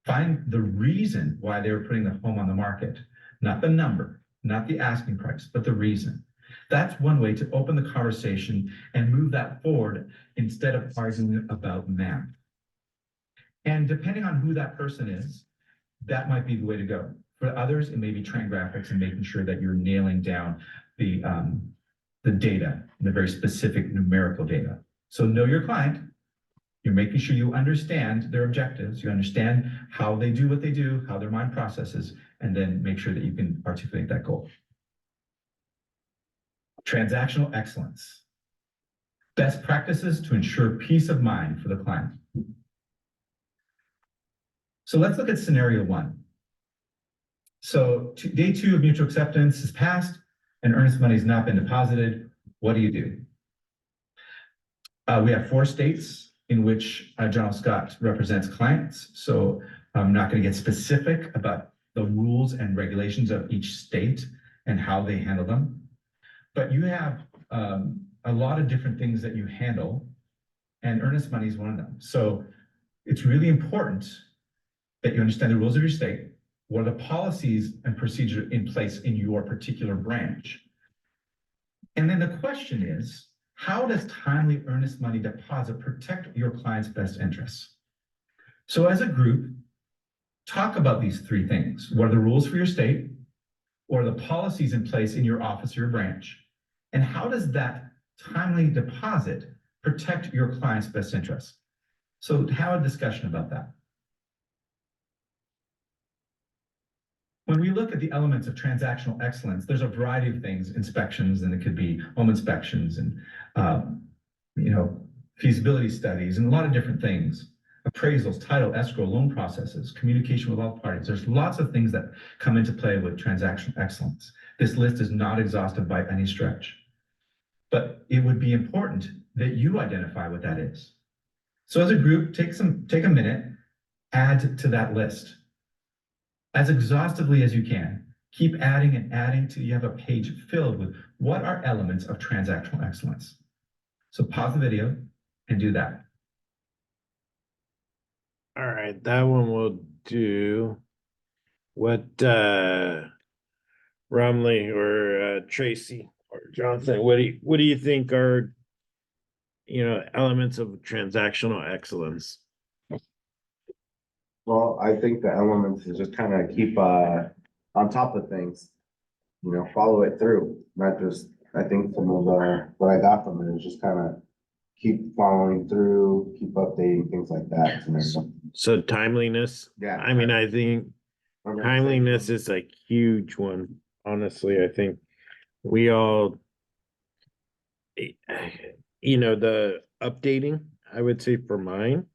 Find the reason why they were putting the home on the market, not the number, not the asking price, but the reason. That's one way to open the conversation and move that forward instead of arguing about math. And depending on who that person is, that might be the way to go. For others, it may be trend graphics and making sure that you're nailing down the data, the very specific numerical data. So know your client. You're making sure you understand their objectives, you understand how they do what they do, how their mind processes, and then make sure that you can articulate that goal. Transactional excellence. Best practices to ensure peace of mind for the client. So let's look at scenario one. So day 2 of mutual acceptance is passed and earnest money has not been deposited. What do you do? We have 4 states in which General Scott represents clients. So I'm not going to get specific about the rules and regulations of each state and how they handle them. But you have a lot of different things that you handle, and earnest money is one of them. So it's really important that you understand the rules of your state, what are the policies and procedures in place in your particular branch. And then the question is, how does timely earnest money deposit protect your client's best interests? So as a group, talk about these 3 things. What are the rules for your state? What are the policies in place in your office or your branch? And how does that timely deposit protect your client's best interests? So have a discussion about that. When we look at the elements of transactional excellence, there's a variety of things, inspections, and it could be home inspections and, feasibility studies and a lot of different things, appraisals, title, escrow, loan processes, communication with all parties. There's lots of things that come into play with transactional excellence. This list is not exhaustive by any stretch, but it would be important that you identify what that is. So as a group, take a minute, add to that list as exhaustively as you can. Keep adding and adding till you have a page filled with what are elements of transactional excellence. So pause the video and do that. All right, that one will do. What Romley or Tracy or Jonathan, what do you think are elements of transactional excellence? Well, I think the elements is just kind of keep on top of things, follow it through, not just, I think some of what I got from it is just kind of keep following through, keep updating, things like that. So timeliness. Yeah. I mean, I think timeliness is a huge one. Honestly, I think we all, the updating, I would say for mine,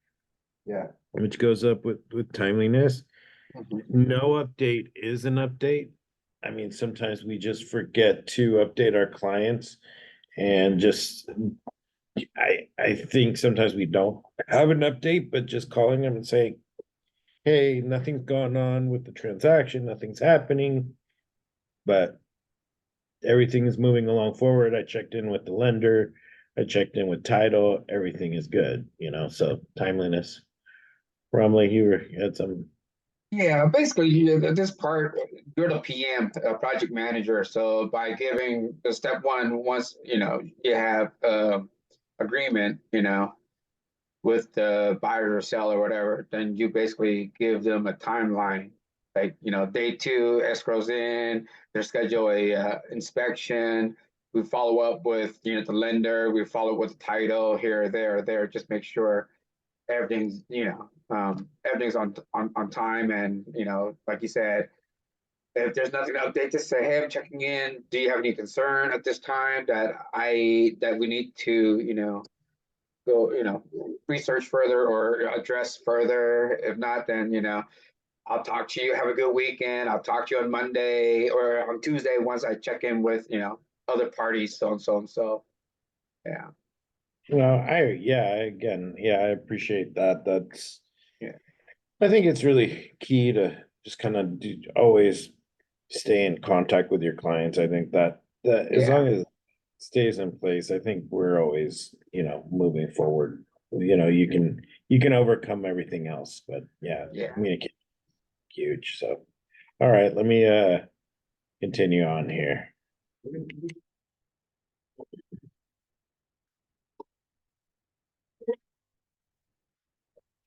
Yeah. which goes up with timeliness. No update is an update. I mean, sometimes we just forget to update our clients and just, I think sometimes we don't have an update, but just calling them and saying, hey, nothing's gone on with the transaction, nothing's happening, but everything is moving along forward. I checked in with the lender, I checked in with title, everything is good, so timeliness. Romley, you had some. Yeah, basically, this part, you're the PM, project manager. So by giving the step 1, once you have agreement, with the buyer or seller or whatever, then you basically give them a timeline. Like day 2, escrow's in. They schedule a inspection. We follow up with the lender. We follow up with the title here, there. Just make sure everything's everything's on time, and like you said, if there's nothing to update, just say, hey, I'm checking in. Do you have any concern at this time that we need to go research further or address further? If not, then I'll talk to you. Have a good weekend. I'll talk to you on Monday or on Tuesday once I check in with other parties, so and so and so. Yeah. Well, I appreciate that. That's, I think it's really key to just kind of always stay in contact with your clients. I think that as Yeah. long as it stays in place, I think we're always, moving forward. You can overcome everything else, but yeah, Yeah. communicate huge. So, all right, let me continue on here.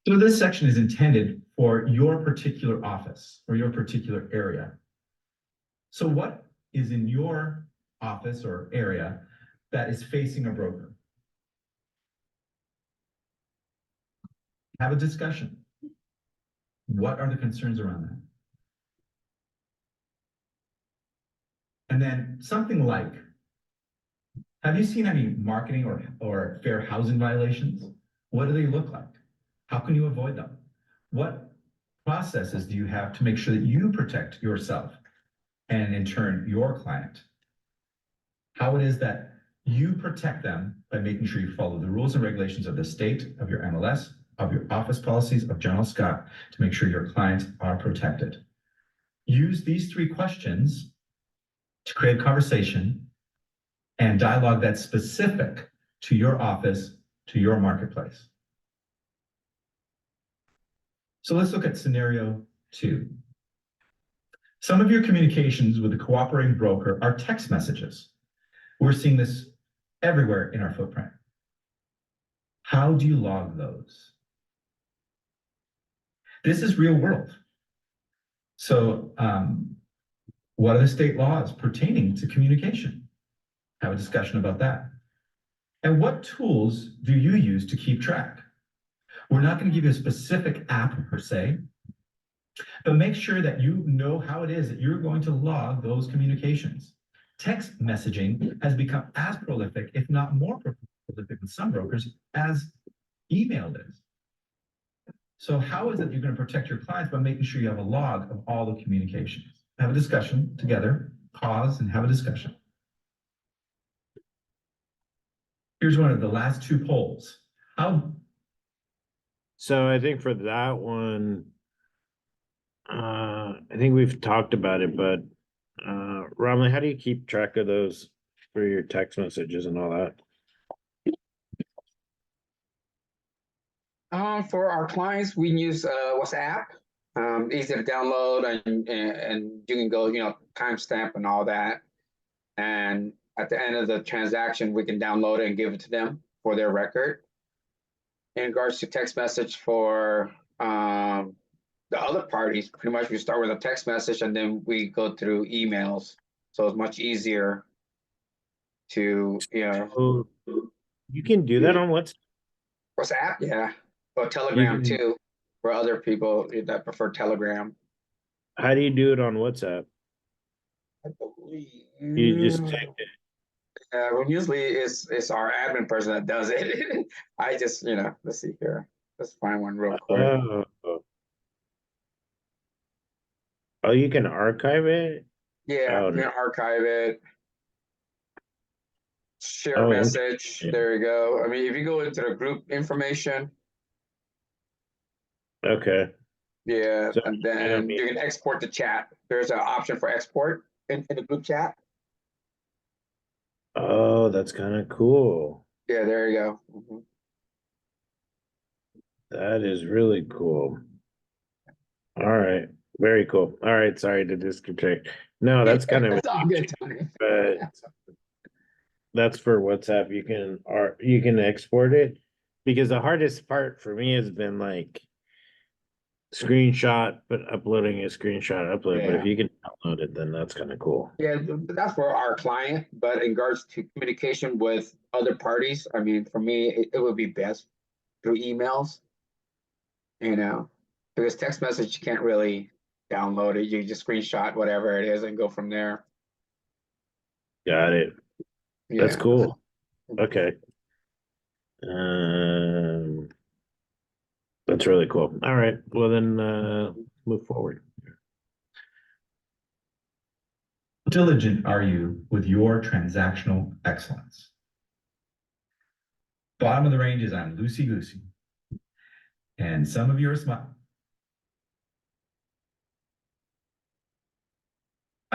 So this section is intended for your particular office or your particular area. So what is in your office or area that is facing a broker? Have a discussion. What are the concerns around that? And then something like, have you seen any marketing or fair housing violations? What do they look like? How can you avoid them? What processes do you have to make sure that you protect yourself and in turn your client? How it is that you protect them by making sure you follow the rules and regulations of the state, of your MLS, of your office policies, of General Scott, to make sure your clients are protected. Use these 3 questions to create a conversation and dialogue that's specific to your office, to your marketplace. So let's look at scenario 2. Some of your communications with the cooperating broker are text messages. We're seeing this everywhere in our footprint. How do you log those? This is real world. So what are the state laws pertaining to communication? Have a discussion about that. And what tools do you use to keep track? We're not going to give you a specific app per se, but make sure that you know how it is that you're going to log those communications. Text messaging has become as prolific, if not more prolific in some brokers, as email is. So how is it you're going to protect your clients by making sure you have a log of all the communications? Have a discussion together, pause and have a discussion. Here's one of the last 2 polls. So I think for that one, I think we've talked about it, but Romley, how do you keep track of those for your text messages and all that? For our clients, we use WhatsApp. Easy to download and you can go, timestamp and all that. And at the end of the transaction, we can download it and give it to them for their record. In regards to text message for the other parties, pretty much we start with a text message and then we go through emails. So it's much easier to, Oh, you can do that on WhatsApp, yeah, or Telegram can- too, for other people that prefer Telegram. How do you do it on WhatsApp? You just take it. Well, usually it's our admin person that does it. I just, let's see here. Let's find one real quick. Oh, you can archive it? Yeah, Oh, you can no. archive it. Share Oh, message. interesting. There you go. I mean, if you go into the group information, Okay. yeah, So and I don't then need- you can export the chat. There's an option for export in the group chat. Oh, that's kind of cool. Yeah, there you go. Mhm. That is really cool. All right. Very cool. All right. Sorry to disconnect. No, that's kind of, It's all good, Tony. but that's for WhatsApp. You can export it, because the hardest part for me has been like screenshot, but uploading a screenshot upload. But if Yeah. you can download it, then that's kind of cool. Yeah, that's for our client, but in regards to communication with other parties, I mean, for me, it would be best through emails, because text message, you can't really download it. You just screenshot whatever it is and go from there. Got it. That's Yeah. cool. Okay. That's really cool. All right. Well, then, move forward. How diligent are you with your transactional excellence? Bottom of the range is I'm loosey-goosey. And some of you are smart.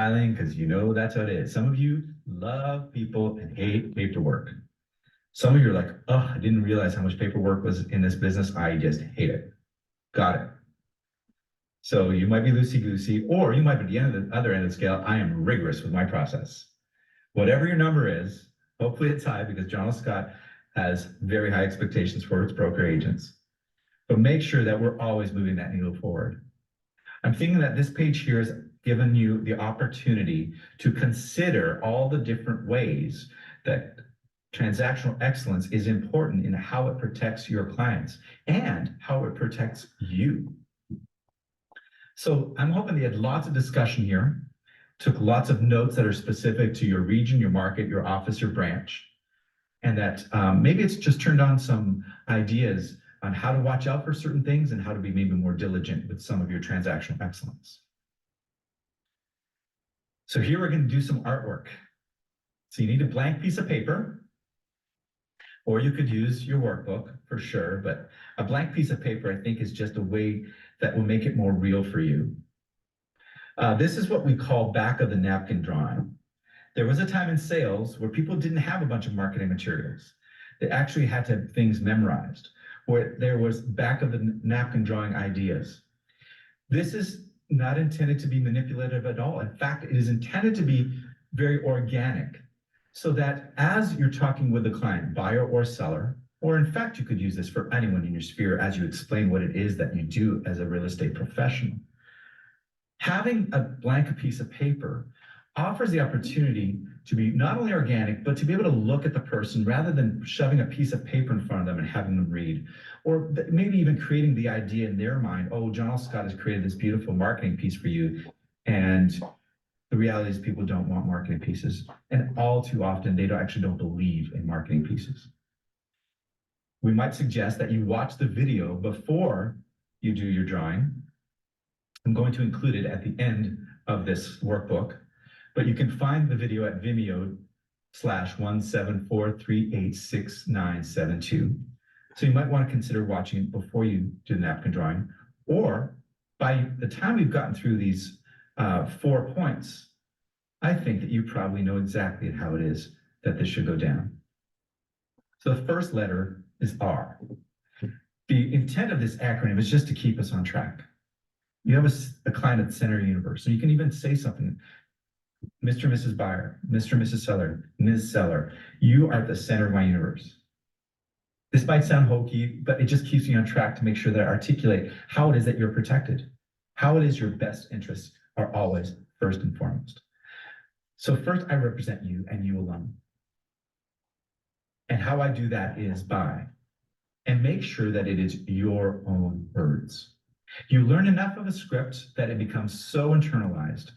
smiling because you know that's how it is. Some of you love people and hate paperwork. Some of you are like, oh, I didn't realize how much paperwork was in this business. I just hate it. Got it. So you might be loosey-goosey, or you might be at the other end of the scale. I am rigorous with my process. Whatever your number is, hopefully it's high because John Scott has very high expectations for its broker agents. But make sure that we're always moving that needle forward. I'm thinking that this page here has given you the opportunity to consider all the different ways that transactional excellence is important in how it protects your clients and how it protects you. So I'm hoping you had lots of discussion here, took lots of notes that are specific to your region, your market, your office, your branch, and that maybe it's just turned on some ideas on how to watch out for certain things and how to be maybe more diligent with some of your transactional excellence. So here we're going to do some artwork. So you need a blank piece of paper, or you could use your workbook for sure, but a blank piece of paper, I think, is just a way that will make it more real for you. This is what we call back of the napkin drawing. There was a time in sales where people didn't have a bunch of marketing materials. They actually had to have things memorized, where there was back of the napkin drawing ideas. This is not intended to be manipulative at all. In fact, it is intended to be very organic, so that as you're talking with the client, buyer or seller, or in fact, you could use this for anyone in your sphere as you explain what it is that you do as a real estate professional. Having a blank piece of paper offers the opportunity to be not only organic, but to be able to look at the person rather than shoving a piece of paper in front of them and having them read, or maybe even creating the idea in their mind, oh, John L. Scott has created this beautiful marketing piece for you. And the reality is people don't want marketing pieces. And all too often, they actually don't believe in marketing pieces. We might suggest that you watch the video before you do your drawing. I'm going to include it at the end of this workbook, but you can find the video at Vimeo/174386972. So you might want to consider watching it before you do the napkin drawing, or by the time we've gotten through these 4 points, I think that you probably know exactly how it is that this should go down. So the first letter is R. The intent of this acronym is just to keep us on track. You have a client at the center of the universe, so you can even say something. Mr. and Mrs. Buyer, Mr. and Mrs. Seller, Ms. Seller, you are at the center of my universe. This might sound hokey, but it just keeps me on track to make sure that I articulate how it is that you're protected, how it is your best interests are always first and foremost. So first, I represent you and you alone. And how I do that is by, and make sure that it is your own words. You learn enough of a script that it becomes so internalized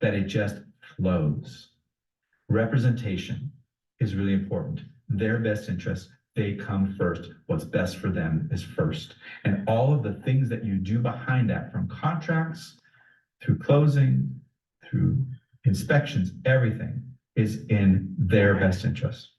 that it just flows. Representation is really important. Their best interests, they come first. What's best for them is first. And all of the things that you do behind that, from contracts, through closing, through inspections, everything is in their best interest.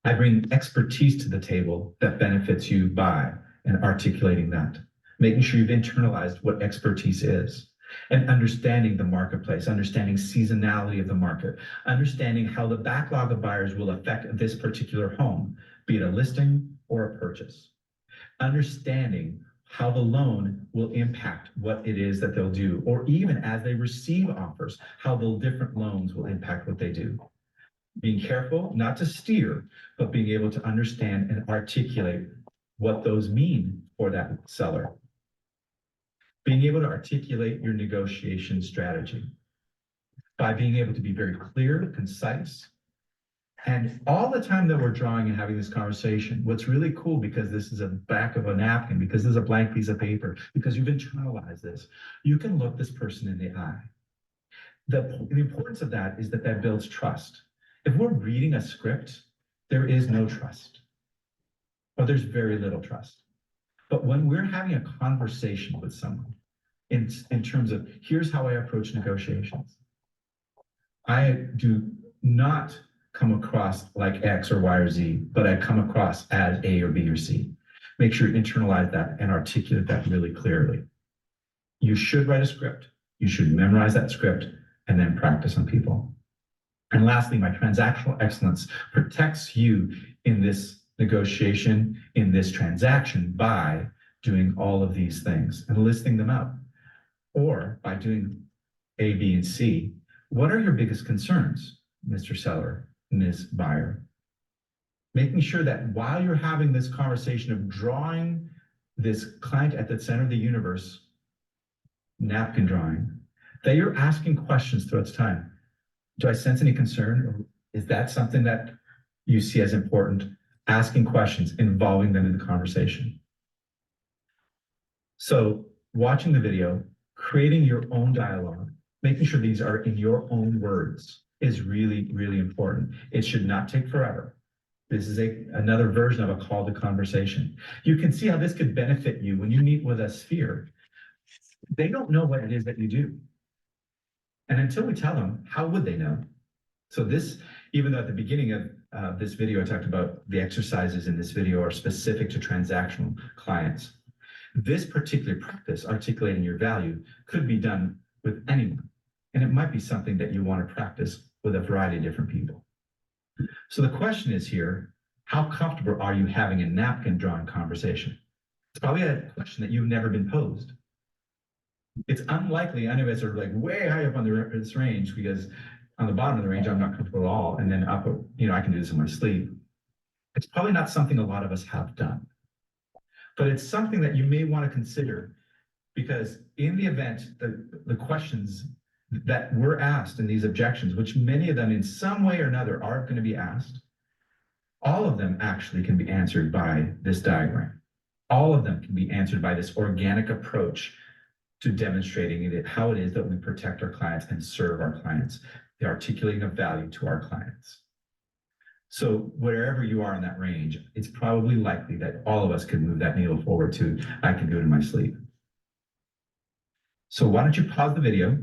I bring expertise to the table that benefits you by and articulating that, making sure you've internalized what expertise is, and understanding the marketplace, understanding seasonality of the market, understanding how the backlog of buyers will affect this particular home, be it a listing or a purchase, understanding how the loan will impact what it is that they'll do, or even as they receive offers, how the different loans will impact what they do. Being careful not to steer, but being able to understand and articulate what those mean for that seller. Being able to articulate your negotiation strategy by being able to be very clear, concise. And all the time that we're drawing and having this conversation, what's really cool, because this is a back of a napkin, because this is a blank piece of paper, because you've internalized this, you can look this person in the eye. The importance of that is that that builds trust. If we're reading a script, there is no trust, or there's very little trust. But when we're having a conversation with someone in terms of, here's how I approach negotiations, I do not come across like X or Y or Z, but I come across as A or B or C. Make sure you internalize that and articulate that really clearly. You should write a script. You should memorize that script and then practice on people. And lastly, my transactional excellence protects you in this negotiation, in this transaction, by doing all of these things and listing them out, or by doing A, B, and C. What are your biggest concerns, Mr. Seller, Ms. Buyer? Making sure that while you're having this conversation of drawing this client at the center of the universe, napkin drawing, that you're asking questions throughout the time. Do I sense any concern? Or is that something that you see as important? Asking questions, involving them in the conversation. So watching the video, creating your own dialogue, making sure these are in your own words is really, really important. It should not take forever. This is another version of a call to conversation. You can see how this could benefit you when you meet with a sphere. They don't know what it is that you do. And until we tell them, how would they know? So this, even though at the beginning of this video, I talked about the exercises in this video are specific to transactional clients. This particular practice, articulating your value, could be done with anyone. And it might be something that you want to practice with a variety of different people. So the question is here, how comfortable are you having a napkin drawing conversation? It's probably a question that you've never been posed. It's unlikely any of us are like way high up on this range, because on the bottom of the range, I'm not comfortable at all. And then up, I can do this in my sleep. It's probably not something a lot of us have done, but it's something that you may want to consider, because in the event that the questions that were asked in these objections, which many of them in some way or another are going to be asked, all of them actually can be answered by this diagram. All of them can be answered by this organic approach to demonstrating how it is that we protect our clients and serve our clients, the articulating of value to our clients. So wherever you are in that range, it's probably likely that all of us could move that needle forward to, I can do it in my sleep. So why don't you pause the video,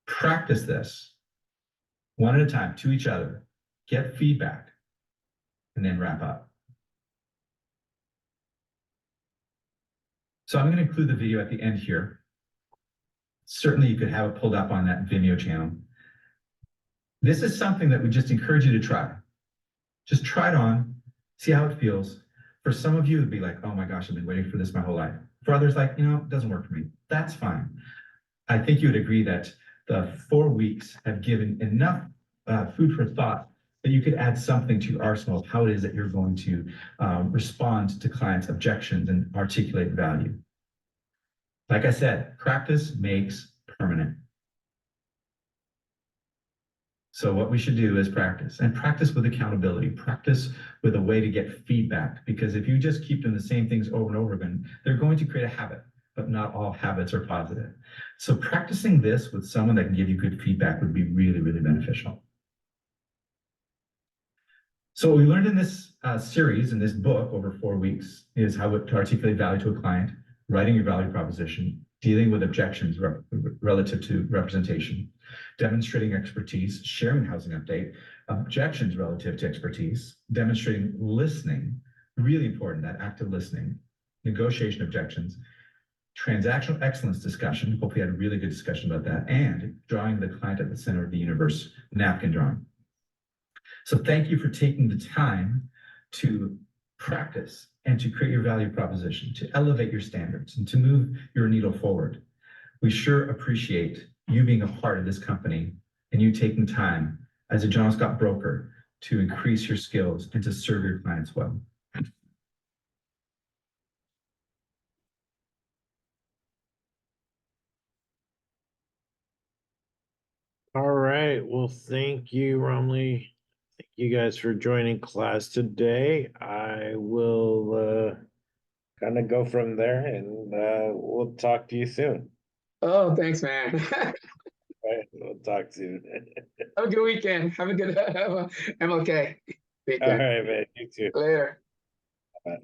practice this one at a time to each other, get feedback, and then wrap up. So I'm going to include the video at the end here. Certainly you could have it pulled up on that Vimeo channel. This is something that we just encourage you to try. Just try it on, see how it feels. For some of you, it'd be like, oh my gosh, I've been waiting for this my whole life. For others, like, it doesn't work for me. That's fine. I think you would agree that the 4 weeks have given enough food for thought that you could add something to your arsenal of how it is that you're going to respond to clients' objections and articulate value. Like I said, practice makes permanent. So what we should do is practice, and practice with accountability, practice with a way to get feedback, because if you just keep doing the same things over and over again, they're going to create a habit, but not all habits are positive. So practicing this with someone that can give you good feedback would be really, really beneficial. So what we learned in this series, in this book over 4 weeks, is how to articulate value to a client, writing your value proposition, dealing with objections relative to representation, demonstrating expertise, sharing housing update, objections relative to expertise, demonstrating listening, really important, that active listening, negotiation objections, transactional excellence discussion, hopefully I had a really good discussion about that, and drawing the client at the center of the universe, napkin drawing. So thank you for taking the time to practice and to create your value proposition, to elevate your standards and to move your needle forward. We sure appreciate you being a part of this company and you taking time as a John Scott broker to increase your skills and to serve your clients well. All right. Well, thank you, Romley. Thank you guys for joining class today. I will kind of go from there, and we'll talk to you soon. Oh, thanks, man. All right, we'll talk soon. Have a good weekend. Have a good MLK All weekend. right, man. You too. Later. Bye.